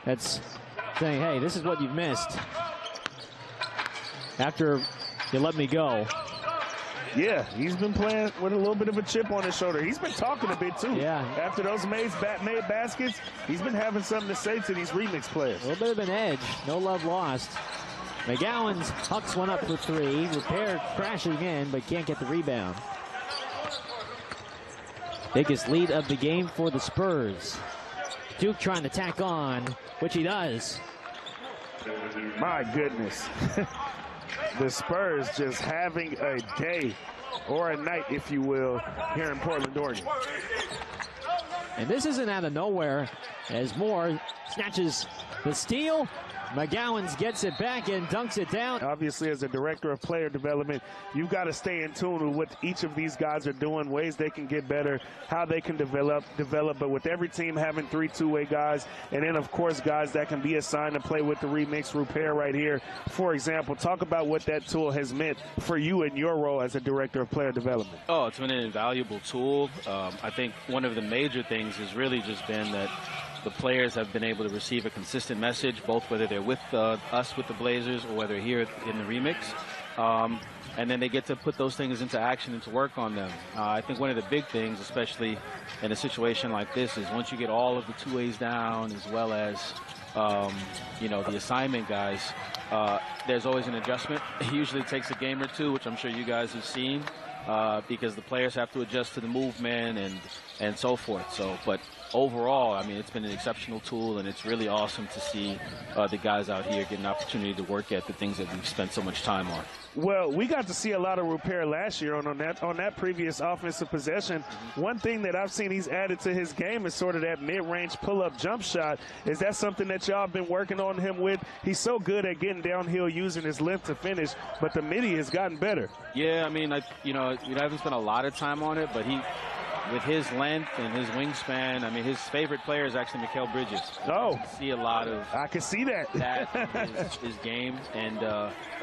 that's saying, hey, this is what you've missed after you let me go. Yeah, he's been playing with a little bit of a chip on his shoulder. He's been talking a bit, too. Yeah. After those made baskets, he's been having something to say to these remix players. A little bit of an edge. No love lost. McGowan's hucks one up for 3. Repair crashing in, but can't get the rebound. Biggest lead of the game for the Spurs. Duke trying to tack on, which he does. My goodness. The Spurs just having a day, or a night, if you will, here in Portland, Oregon. And this isn't out of nowhere, as Moore snatches the steal. McGowan's gets it back and dunks it down. Obviously, as a director of player development, you've got to stay in tune with what each of these guys are doing, ways they can get better, how they can develop. But with every team having 3 two-way guys, and then, of course, guys that can be assigned to play with the remix repair right here. For example, talk about what that tool has meant for you in your role as a director of player development. Oh, it's been an invaluable tool. I think one of the major things has really just been that the players have been able to receive a consistent message, both whether they're with us with the Blazers or whether here in the remix. And then they get to put those things into action and to work on them. I think one of the big things, especially in a situation like this, is once you get all of the two-ways down as well as, you know, the assignment guys, there's always an adjustment. It usually takes a game or two, which I'm sure you guys have seen, because the players have to adjust to the movement and so forth. So, but overall, I mean, it's been an exceptional tool, and it's really awesome to see the guys out here get an opportunity to work at the things that we've spent so much time on. Well, we got to see a lot of repair last year on that previous offensive possession. One thing that I've seen he's added to his game is sort of that mid-range pull-up jump shot. Is that something that y'all have been working on him with? He's so good at getting downhill using his length to finish, but the midi has gotten better. Yeah, I mean, I haven't spent a lot of time on it, but with his length and his wingspan, I mean, his favorite player is actually Mikal Bridges. Oh. I see a lot of I can see that in his game. And,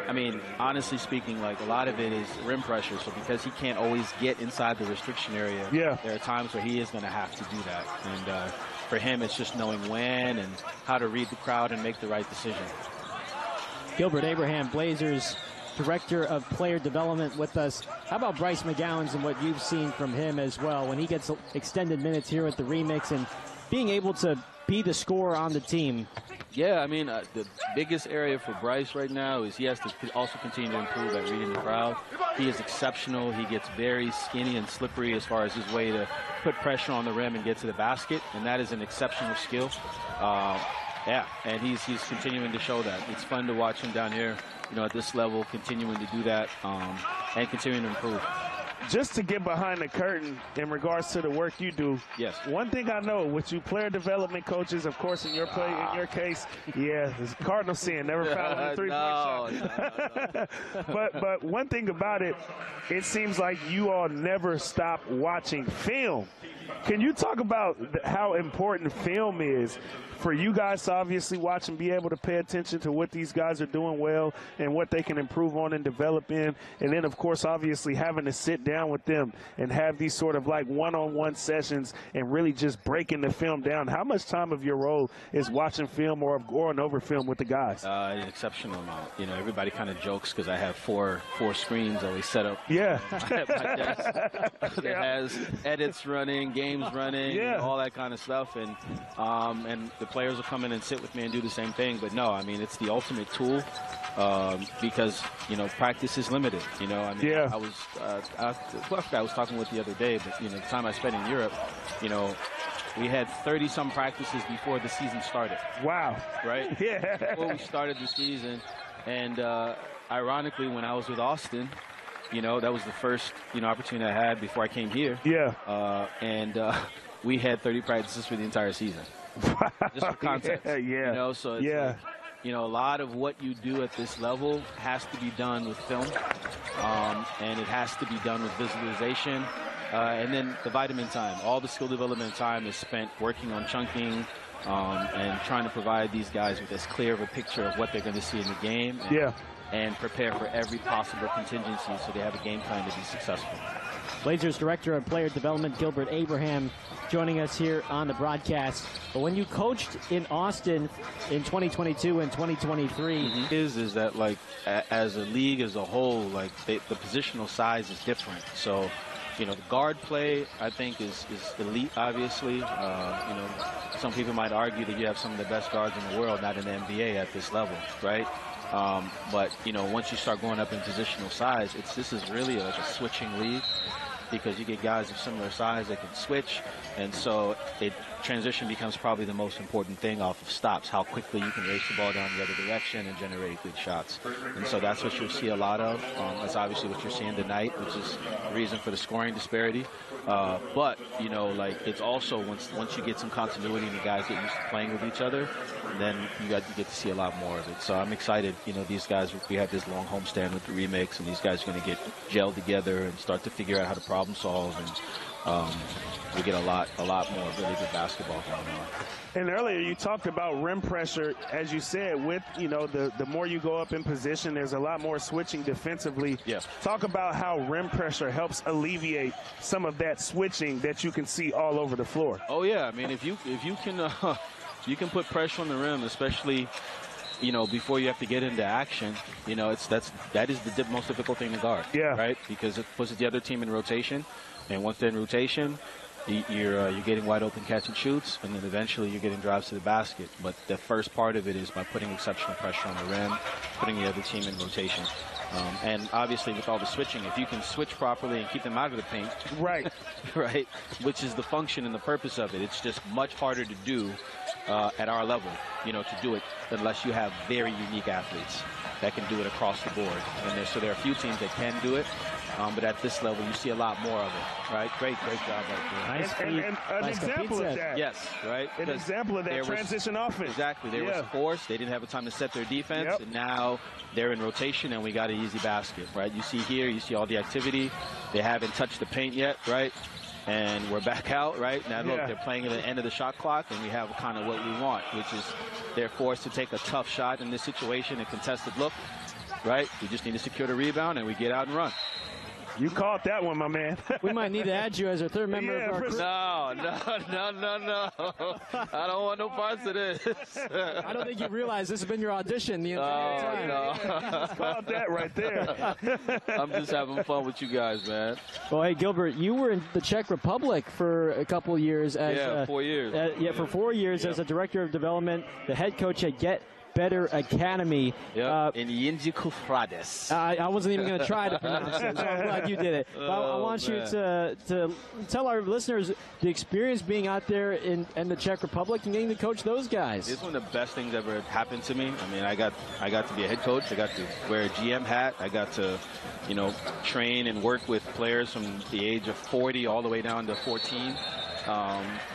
I mean, honestly speaking, like, a lot of it is rim pressure. So because he can't always get inside the restriction area, there are times where he is going to have to do that. And for him, it's just knowing when and how to read the crowd and make the right decision. Gilbert Abraham, Blazers Director of Player Development, with us. How about Bryce McGowan's and what you've seen from him as well when he gets extended minutes here at the remix and being able to be the scorer on the team? Yeah, I mean, the biggest area for Bryce right now is he has to also continue to improve at reading the crowd. He is exceptional. He gets very skinny and slippery as far as his way to put pressure on the rim and get to the basket, and that is an exceptional skill. Yeah, and he's continuing to show that. It's fun to watch him down here, you know, at this level, continuing to do that and continuing to improve. Just to get behind the curtain in regards to the work you do. Yes. One thing I know with you player development coaches, of course, in your case, yeah, it's Cardinal sin, never found a three-point shot. No. But one thing about it, it seems like you all never stop watching film. Can you talk about how important film is for you guys to obviously watch and be able to pay attention to what these guys are doing well and what they can improve on and develop in? And then, of course, obviously having to sit down with them and have these sort of like one-on-one sessions and really just breaking the film down. How much time of your role is watching film or going over film with the guys? An exceptional amount. You know, everybody kind of jokes because I have four screens always set up. Yeah. At my desk that has edits running, games running, yeah, all that kind of stuff. And the players will come in and sit with me and do the same thing. But no, I mean, it's the ultimate tool because, you know, practice is limited. You know, I mean, yeah. I was talking with the other day, but, you know, the time I spent in Europe, you know, we had 30-some practices before the season started. Wow. Right? Yeah. Before we started the season. And ironically, when I was with Austin, you know, that was the first, you know, opportunity I had before I came here. Yeah. We had 30 practices for the entire season. Just for context. Yeah. You know, so it's like, you know, a lot of what you do at this level has to be done with film, and it has to be done with visualization. And then the vitamin time. All the skill development time is spent working on chunking and trying to provide these guys with as clear of a picture of what they're going to see in the game. And prepare for every possible contingency so they have a game plan to be successful. Blazers Director of Player Development Gilbert Abraham joining us here on the broadcast. But when you coached in Austin in 2022 and 2023, is that like as a league as a whole, like the positional size is different. So, you know, the guard play I think is elite. Obviously, you know, some people might argue that you have some of the best guards in the world, not in the NBA at this level, right? But, you know, once you start going up in positional size, this is really like a switching league because you get guys of similar size that can switch. And so transition becomes probably the most important thing off of stops, how quickly you can race the ball down the other direction and generate good shots. And so that's what you'll see a lot of. That's obviously what you're seeing tonight, which is the reason for the scoring disparity. But, you know, like it's also once you get some continuity and the guys get used to playing with each other, then you get to see a lot more of it. So I'm excited. You know, these guys, we have this long homestand with the remix, and these guys are going to get gelled together and start to figure out how to problem solve. And we get a lot more really good basketball going on. And earlier you talked about rim pressure. As you said, with, you know, the more you go up in position, there's a lot more switching defensively. Yeah. Talk about how rim pressure helps alleviate some of that switching that you can see all over the floor. Oh yeah, I mean if you can you can put pressure on the rim, especially, you know, before you have to get into action. You know, that is the most difficult thing to guard. Yeah. Right, because it puts the other team in rotation, and once they're in rotation, you're getting wide open catch and shoots, and then eventually you're getting drives to the basket. But the first part of it is by putting exceptional pressure on the rim, putting the other team in rotation. And obviously with all the switching, if you can switch properly and keep them out of the paint, right, right, which is the function and the purpose of it, it's just much harder to do at our level, you know, to do it unless you have very unique athletes that can do it across the board. And so there are a few teams that can do it. But at this level, you see a lot more of it, right? Great job right there. And an example of that. Yes, right? An example of that transition offense. Exactly. They was forced. They didn't have time to set their defense. And now they're in rotation, and we got an easy basket, right? You see here, you see all the activity. They haven't touched the paint yet, right? And we're back out, right? Now, look, they're playing at the end of the shot clock, and we have kind of what we want, which is they're forced to take a tough shot in this situation, a contested look, right? We just need to secure the rebound, and we get out and run. You caught that one, my man. We might need to add you as a third member of our crew. No. I don't want no parts of this. I don't think you realize this has been your audition the entire time. No. You caught that right there. I'm just having fun with you guys, man. Well, hey, Gilbert, you were in the Czech Republic for a couple of years. As, 4 years. For 4 years as a director of development, the head coach at Get Better Academy. In Języku Frades. I wasn't even going to try to pronounce it, so I'm glad you did it. But I want you to tell our listeners the experience being out there in the Czech Republic and getting to coach those guys. It's one of the best things ever happened to me. I mean, I got to be a head coach. I got to wear a GM hat. I got to, you know, train and work with players from the age of 40 all the way down to 14.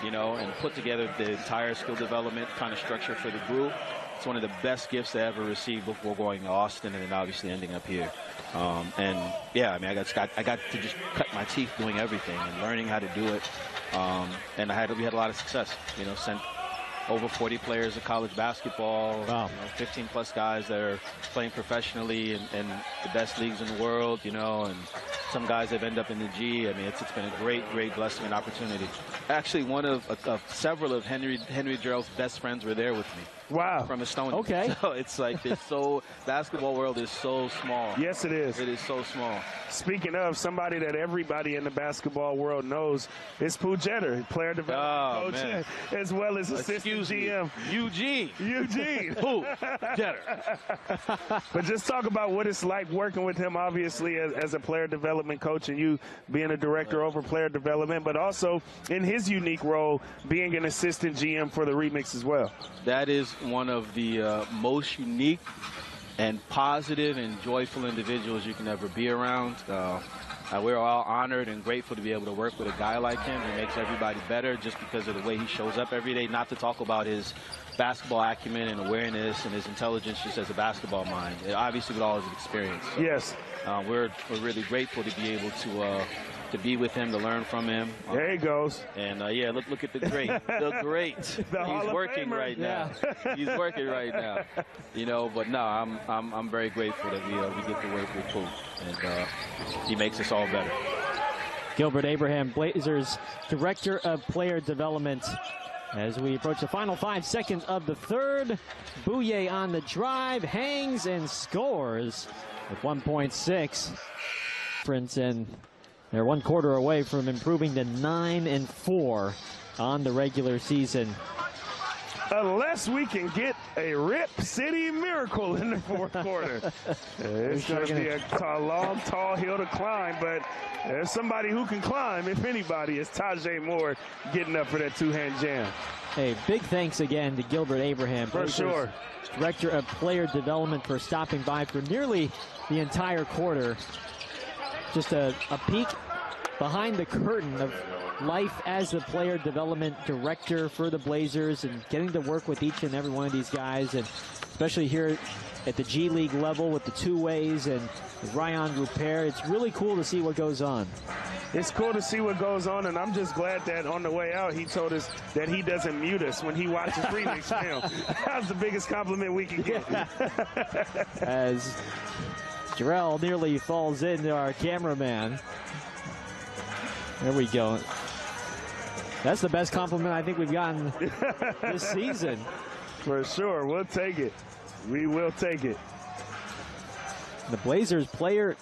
You know, and put together the entire skill development kind of structure for the group. it's one of the best gifts I ever received before going to Austin and then obviously ending up here. And yeah, I mean, I got to just cut my teeth doing everything and learning how to do it. And we had a lot of success. You know, sent over 40 players to college basketball. Wow. You know, 15 plus guys that are playing professionally in the best leagues in the world. You know, and some guys have ended up in the G. I mean, it's been a great blessing and opportunity. Actually, one of several of Henry Jarrell's best friends were there with me. Wow. From Estonia. Okay. So it's like basketball world is so small. Yes, it is. It is so small. Speaking of somebody that everybody in the basketball world knows, it's Pooh Jeter, player development coach, as well as assistant GM. Eugene. Pooh Jeter. But just talk about what it's like working with him, obviously, as a player development coach, and you being a director over player development, but also in his unique role being an assistant GM for the Remix as well. That is one of the most unique and positive and joyful individuals you can ever be around. We're all honored and grateful to be able to work with a guy like him. He makes everybody better just because of the way he shows up every day, not to talk about his basketball acumen and awareness and his intelligence just as a basketball mind, and obviously with all his experience. So, yes. We're really grateful to be able to be with him, to learn from him. There he goes. And yeah, look at the great, the great. He's working right now. He's working right now. You know, but no, I'm very grateful that we get to work with Pooh, and he makes us all better. Gilbert Abraham, Blazers Director of Player Development. As we approach the final 5 seconds of the third, Bouye on the drive, hangs and scores with 1.6. And they're 1 quarter away from improving to 9-4 on the regular season. Unless we can get a RipCity miracle in the fourth quarter. It's going to be a long, tall hill to climb, but there's somebody who can climb, if anybody. It's Tajay Moore getting up for that two-hand jam. Hey, big thanks again to Gilbert Abraham, for sure, Director of Player Development, for stopping by for nearly the entire quarter. Just a peek behind the curtain of life as the player development director for the Blazers, and getting to work with each and every one of these guys, and especially here at the G League level with the two-ways and Ryan Rupert. It's really cool to see what goes on. It's cool to see what goes on, and I'm just glad that on the way out he told us that he doesn't mute us when he watches Remix film. That's the biggest compliment we can get. As Jarrell nearly falls into our cameraman. There we go. That's the best compliment I think we've gotten this season. For sure. We'll take it. We will take it. The Blazers player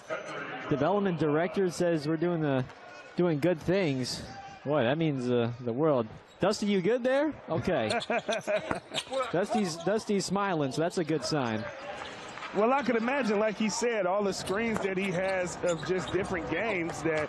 development director says we're doing good things. Boy, that means the world. Dusty, you good there? Okay. Dusty's smiling, so that's a good sign. Well, I could imagine, like he said, all the screens that he has of just different games, that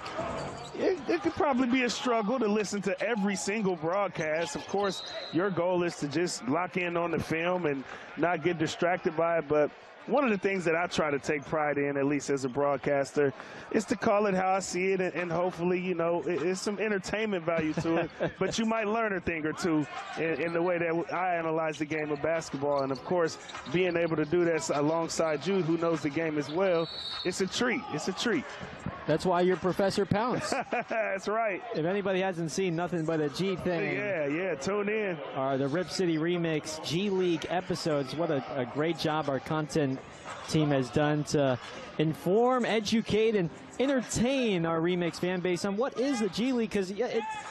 it could probably be a struggle to listen to every single broadcast. Of course, your goal is to just lock in on the film and not get distracted by it. But one of the things that I try to take pride in, at least as a broadcaster, is to call it how I see it, and hopefully, you know, it's some entertainment value to it. But you might learn a thing or two in the way that I analyze the game of basketball. And, of course, being able to do that alongside you, who knows the game as well, it's a treat. It's a treat. That's why you're Professor Pounce. That's right. If anybody hasn't seen Nothing But a G Thing, yeah, tune in. Are the RipCity Remix G League episodes. What a great job our content team has done to inform, educate, and entertain our Remix fan base on what is the G League, because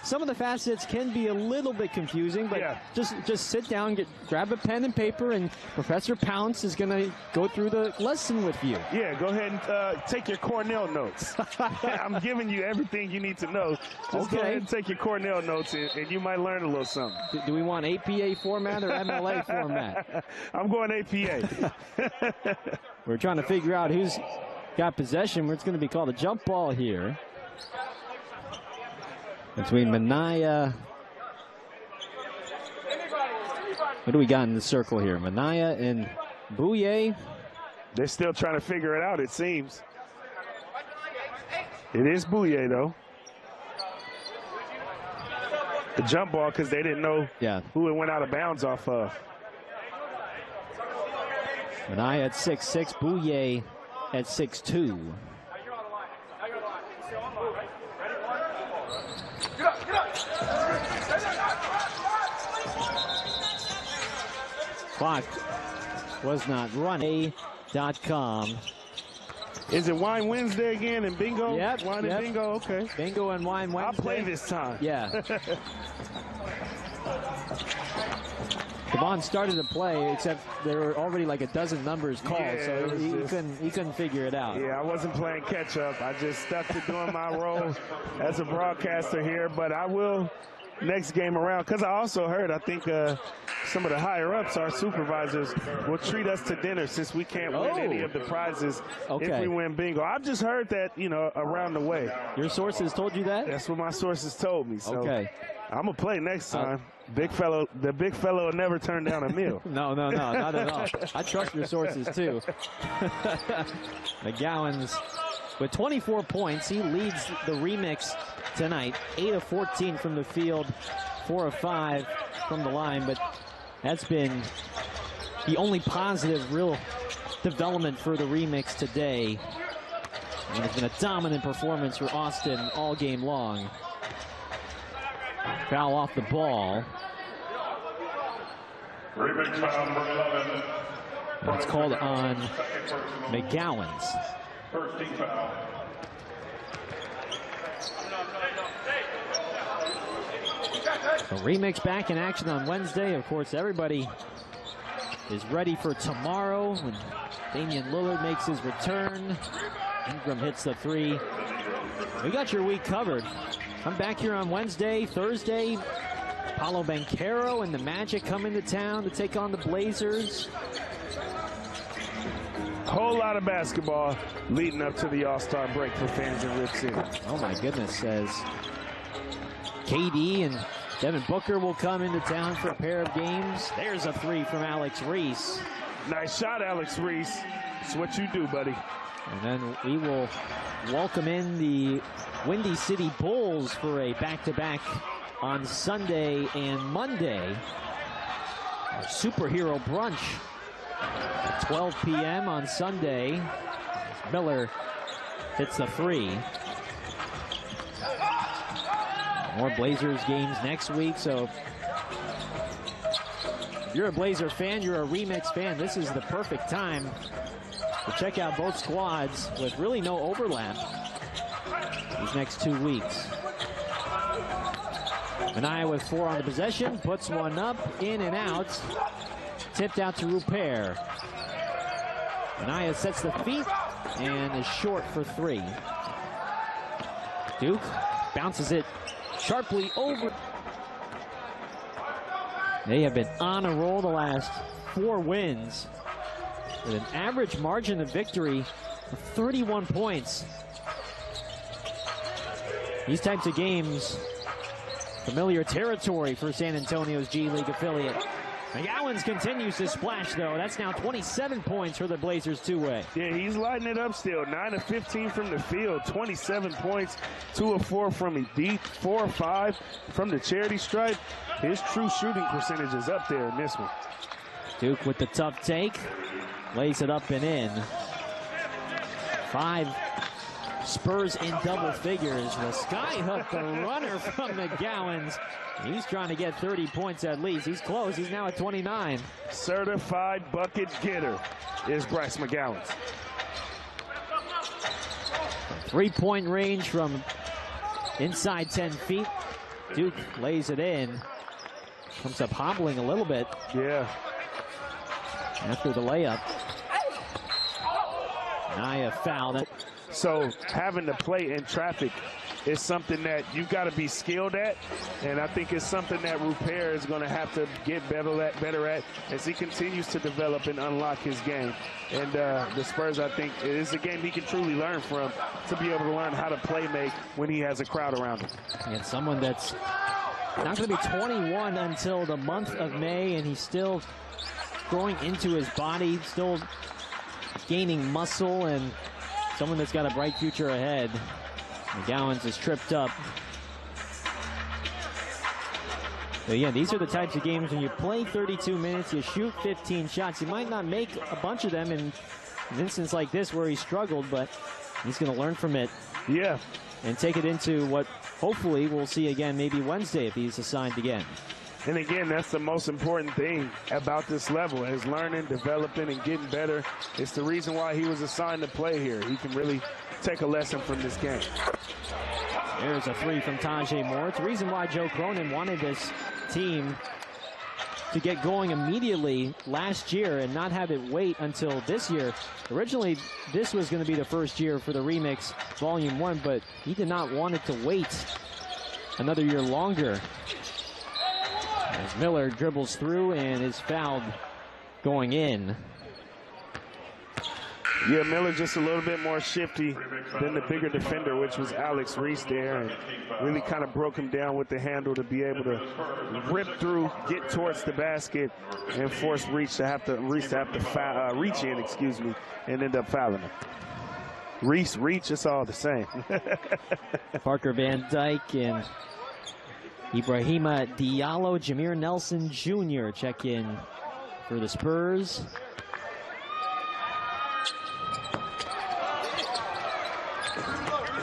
some of the facets can be a little bit confusing, but just sit down, grab a pen and paper, and Professor Pounce is going to go through the lesson with you. Yeah, go ahead and take your Cornell notes. I'm giving you everything you need to know. Just go ahead and take your Cornell notes, and you might learn a little something. Do we want APA format or MLA format? I'm going APA. We're trying to figure out who's got possession. It's going to be called a jump ball here between Minaya. What do we got in the circle here? Minaya and Bouye. They're still trying to figure it out, it seems. It is Bouye, though. The jump ball, because they didn't know who it went out of bounds off of. Anaya at 6'6", Bouye at 6'2". Clock was not running. .com. Is it Wine Wednesday again and bingo? Yep. Wine and bingo, okay. Bingo and Wine Wednesday. I'll play this time. Yeah. Devon started to play, except there were already like a dozen numbers called, Yeah, so he couldn't figure it out. Yeah, I wasn't playing catch up. I just stuck to doing my role as a broadcaster here, but I will next game around, because I also heard, I think some of the higher ups, our supervisors, will treat us to dinner since we can't win any of the prizes if we win bingo. I've just heard that, you know, around the way. Your sources told you that? That's what my sources told me. So I'm gonna play next time. The big fellow will never turn down a meal. No, not at all. I trust your sources too. McGowan's with 24 points. He leads the remix tonight. 8 of 14 from the field, 4 of 5 from the line, but that's been the only positive real development for the remix today. And it's been a dominant performance for Austin all game long. Foul off the ball. Remix foul number 11. It's called on McGowan's. First team foul. The remix back in action on Wednesday. Of course, everybody is ready for tomorrow when Damian Lillard makes his return. Ingram hits the three. We got your week covered. Come back here on Wednesday, Thursday. Paulo Banchero and the Magic come into town to take on the Blazers. Whole lot of basketball leading up to the All-Star break for fans in RipCity. Oh my goodness, says KD and Devin Booker will come into town for a pair of games. There's a three from Alex Reese. Nice shot, Alex Reese. It's what you do, buddy. And then we will welcome in the Windy City Bulls for a back-to-back on Sunday and Monday. Our superhero brunch at 12 p.m. on Sunday. Miller hits the three. More Blazers games next week, so if you're a Blazers fan, you're a remix fan, this is the perfect time to check out both squads with really no overlap these next 2 weeks. Anaya with 4 on the possession, puts one up, in and out. Tipped out to Rupert. Anaya sets the feet and is short for 3. Duke bounces it sharply over. They have been on a roll the last 4 wins with an average margin of victory of 31 points. These types of games, familiar territory for San Antonio's G League affiliate. McGowan's continues to splash, though. That's now 27 points for the Blazers two-way. Yeah, he's lighting it up still. 9 of 15 from the field, 27 points, 2 of 4 from deep, 4 of 5 from the charity stripe. His true shooting percentage is up there in this one. Duke with the tough take, lays it up and in. 5 Spurs in double figures. The skyhook, the runner from McGowan's. He's trying to get 30 points at least. He's close. He's now at 29. Certified bucket getter is Bryce McGowan's. Three-point range from inside 10 feet. Duke lays it in. Comes up hobbling a little bit. Yeah. After the layup. Naya fouled. So having to play in traffic is something that you've got to be skilled at, and I think it's something that Rupert is going to have to get better at as he continues to develop and unlock his game. And the Spurs, I think, it is a game he can truly learn from to be able to learn how to play make when he has a crowd around him. And someone that's not going to be 21 until the month of May, and he's still growing into his body, still gaining muscle, and someone that's got a bright future ahead. McGowan's is tripped up. But yeah, these are the types of games when you play 32 minutes, you shoot 15 shots. You might not make a bunch of them in an instance like this where he struggled, but he's going to learn from it. Yeah. And take it into what hopefully we'll see again maybe Wednesday if he's assigned again. And again, that's the most important thing about this level is learning, developing, and getting better. It's the reason why he was assigned to play here. He can really take a lesson from this game. There's a three from Tajay Moore. It's the reason why Joe Cronin wanted this team to get going immediately last year and not have it wait until this year. Originally, this was going to be the first year for the Remix Volume 1, but he did not want it to wait another year longer. As Miller dribbles through and is fouled going in. Yeah, Miller just a little bit more shifty than the bigger defender, which was Alex Reese there, and really kind of broke him down with the handle to be able to rip through, get towards the basket, and force Reese to have to reach in, and end up fouling him. Reese, reach, it's all the same. Parker Van Dyke and Ibrahima Diallo, Jameer Nelson Jr. check in for the Spurs.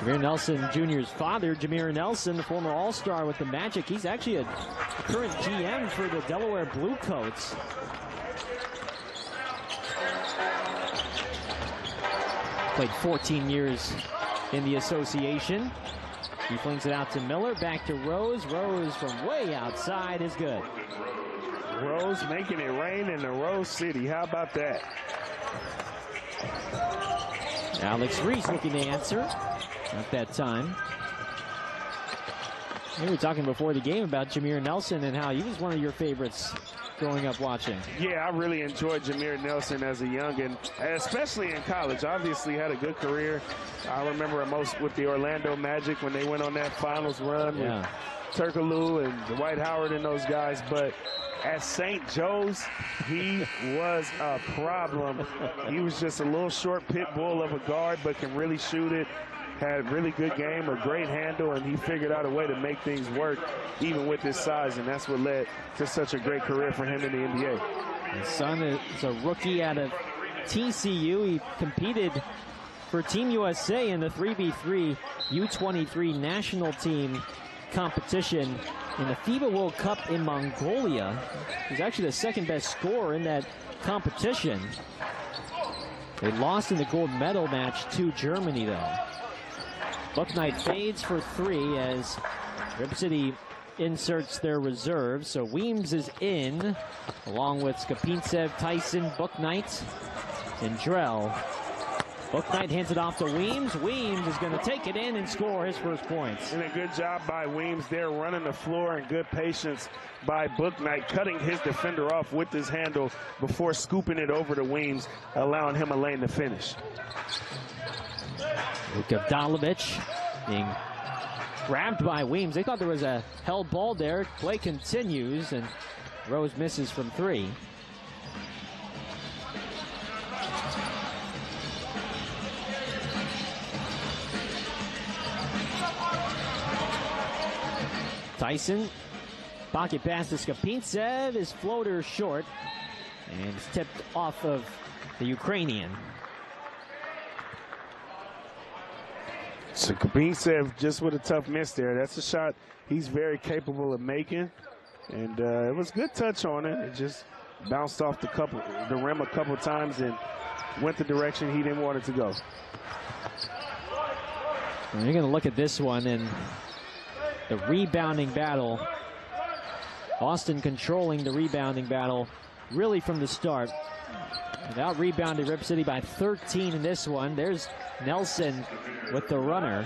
Jameer Nelson Jr.'s father, Jameer Nelson, the former All-Star with the Magic. He's actually a current GM for the Delaware Bluecoats. Played 14 years in the association. He flings it out to Miller, back to Rose. Rose from way outside is good. Rose making it rain in the Rose City. How about that? Alex Reese looking to answer. Not that time. We were talking before the game about Jameer Nelson and how he was one of your favorites growing up watching. Yeah, I really enjoyed Jameer Nelson as a youngin', especially in college. Obviously had a good career. I remember most with the Orlando Magic when they went on that finals run with Turkoglu and Dwight Howard and those guys. But at St. Joe's, he was a problem. He was just a little short pit bull of a guard, but can really shoot it. Had a really good game, a great handle, and he figured out a way to make things work even with his size, and that's what led to such a great career for him in the NBA. His son is a rookie out of TCU. He competed for Team USA in the 3v3 U23 national team competition in the FIBA World Cup in Mongolia. He's actually the second best scorer in that competition. They lost in the gold medal match to Germany, though. Bucknight fades for three as RipCity inserts their reserves. So Weems is in, along with Skapintsev, Tyson, Bucknight, and Drell. Bucknight hands it off to Weems. Weems is going to take it in and score his first points. And a good job by Weems there, running the floor, and good patience by Bucknight, cutting his defender off with his handle before scooping it over to Weems, allowing him a lane to finish. Vukadalovic being grabbed by Weems. They thought there was a held ball there. Play continues, and Rose misses from three. Tyson, pocket pass to Skapintsev. His floater short, and it's tipped off of the Ukrainian. So Skapintsev just with a tough miss there. That's a shot he's very capable of making. And it was a good touch on it. It just bounced off the rim a couple times and went the direction he didn't want it to go. Well, you're going to look at this one and the rebounding battle. Austin controlling the rebounding battle really from the start. Without rebounded RipCity by 13 in this one. There's Nelson with the runner.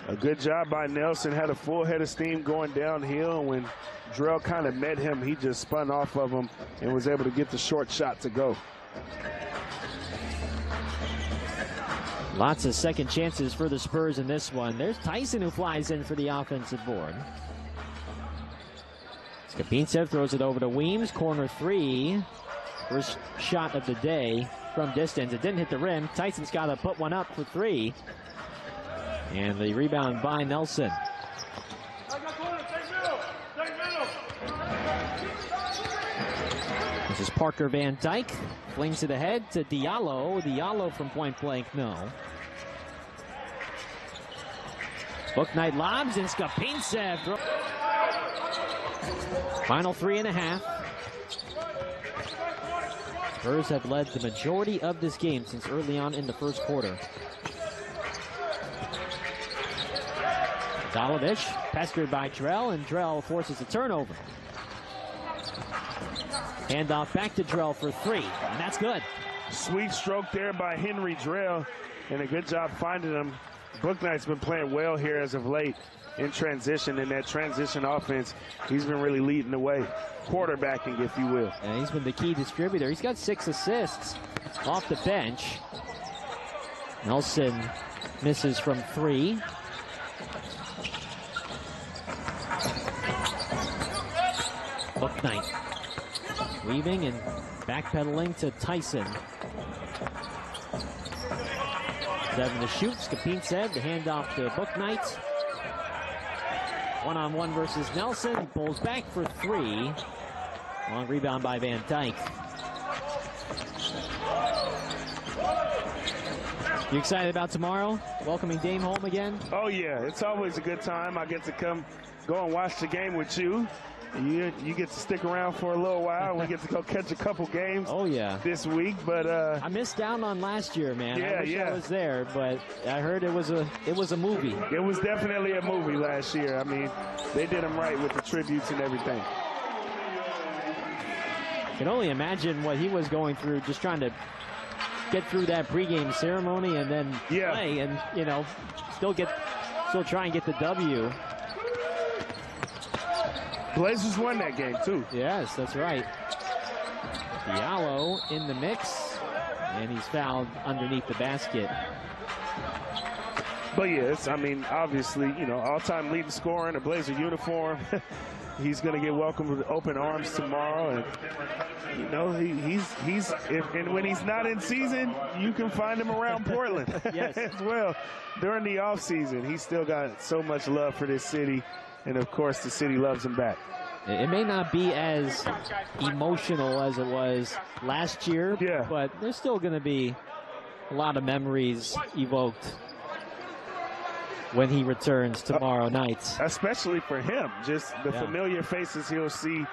A good job by Nelson. Had a full head of steam going downhill. When Drell kind of met him, he just spun off of him and was able to get the short shot to go. Lots of second chances for the Spurs in this one. There's Tyson who flies in for the offensive board. Skapintsev throws it over to Weems. Corner three. First shot of the day from distance. It didn't hit the rim. Tyson's got to put one up for three. And the rebound by Nelson. This is Parker Van Dyke. Flings to the head to Diallo. Diallo from point blank, no. Bouknight lobs and Skapintsev. Final 3.5. Spurs have led the majority of this game since early on in the first quarter. Zalovic pestered by Drell, and Drell forces a turnover. Handoff back to Drell for 3, and that's good. Sweet stroke there by Henry Drell, and a good job finding him. Bouknight's been playing well here as of late in transition, in that transition offense. He's been really leading the way, quarterbacking, if you will. And he's been the key distributor. He's got 6 assists off the bench. Nelson misses from 3. Bouknight weaving and backpedaling to Tyson. 7 to shoot. Skapintsev, the handoff to Bouknight. One-on-one versus Nelson. He pulls back for 3. Long rebound by Van Dyke. You excited about tomorrow? Welcoming Dame home again? Oh, yeah. It's always a good time. I get to go and watch the game with you. You get to stick around for a little while, and we get to go catch a couple games. Oh yeah, this week. But I missed out on last year, man. Yeah, I wish I was there, but I heard it was a movie. It was definitely a movie last year. I mean, they did them right with the tributes and everything. I can only imagine what he was going through, just trying to get through that pregame ceremony and then play, and still try and get the W. Blazers won that game, too. Yes, that's right. Diallo in the mix, and he's fouled underneath the basket. But yes, I mean, obviously, all-time leading scorer in a Blazer uniform. He's going to get welcomed with open arms tomorrow, and and when he's not in season, you can find him around Portland as well. During the off season, he's still got so much love for this city. And, of course, the city loves him back. It may not be as emotional as it was last year, but there's still going to be a lot of memories evoked when he returns tomorrow night. Especially for him, just the familiar faces he'll see,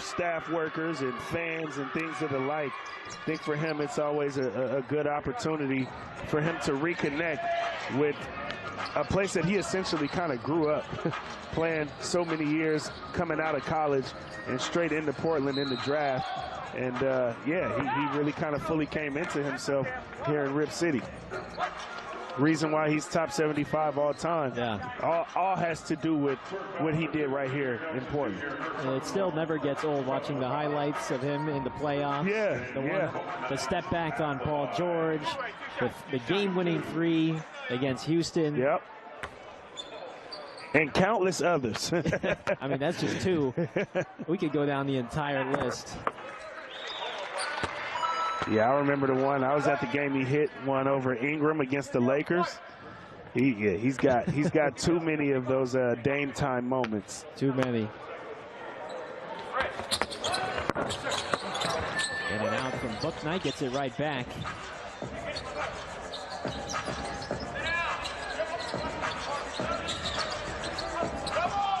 staff workers and fans and things of the like. I think for him it's always a good opportunity for him to reconnect with a place that he essentially kind of grew up playing so many years, coming out of college and straight into Portland in the draft. And he really kind of fully came into himself here in Rip City. Reason why he's top 75 all time. All has to do with what he did right here in Portland. It still never gets old watching the highlights of him in the playoffs. The step back on Paul George, the game-winning 3 against Houston. And countless others. I mean, that's just 2. We could go down the entire list. Yeah, I remember the one. I was at the game he hit one over Ingram against the Lakers. He's got too many of those Dame time moments. Too many. In and out from Bouknight, gets it right back.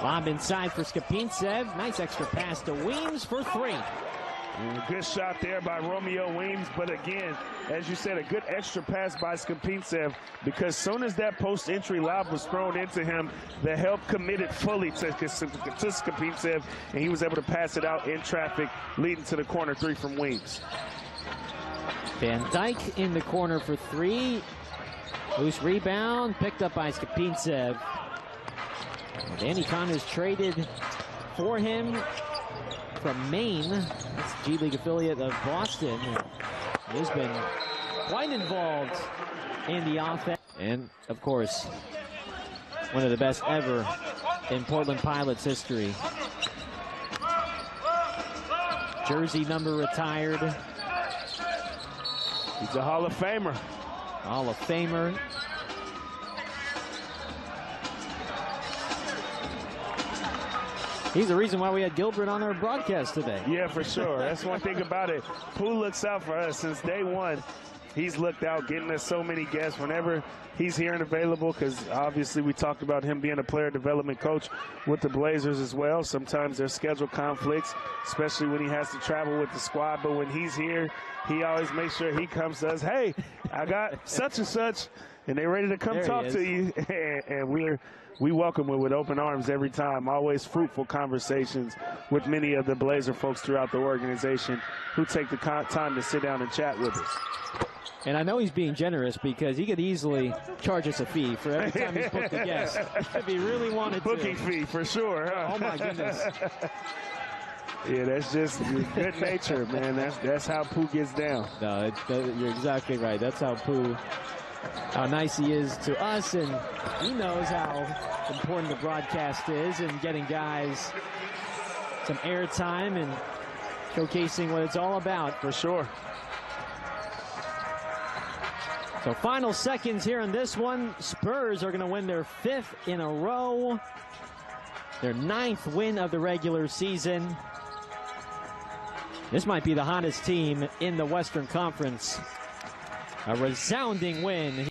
Lob inside for Skapintsev. Nice extra pass to Weems for 3. Good shot there by Romeo Weems, but again, as you said, a good extra pass by Skapintsev, because soon as that post-entry lob was thrown into him, the help committed fully to Skapintsev, and he was able to pass it out in traffic, leading to the corner 3 from Weems. Van Dyke in the corner for 3. Loose rebound, picked up by Skapintsev. Danny Connors traded for him from Maine. That's G League affiliate of Boston. He's been quite involved in the offense. And, of course, one of the best ever in Portland Pilots history. Jersey number retired. He's a Hall of Famer. Hall of Famer. He's the reason why we had Gilbert on our broadcast today. Yeah, for sure. That's one thing about it. Pooh looks out for us since day one. He's looked out, getting us so many guests whenever he's here and available, because obviously we talked about him being a player development coach with the Blazers as well. Sometimes there's schedule conflicts, especially when he has to travel with the squad. But when he's here, he always makes sure he comes to us, hey, I got such and such, and they're ready to come talk to you. And we welcome it with open arms every time. Always fruitful conversations with many of the Blazer folks throughout the organization who take the time to sit down and chat with us. And I know he's being generous because he could easily charge us a fee for every time he's booked a guest if he really wanted to. Booking fee for sure. Huh? Oh my goodness. Yeah, that's just good nature, man. That's how Pooh gets down. No, you're exactly right. That's how nice he is to us, and he knows how important the broadcast is and getting guys some airtime and showcasing what it's all about. For sure. So final seconds here in this one. Spurs are going to win their 5th in a row. Their 9th win of the regular season. This might be the hottest team in the Western Conference. A resounding win.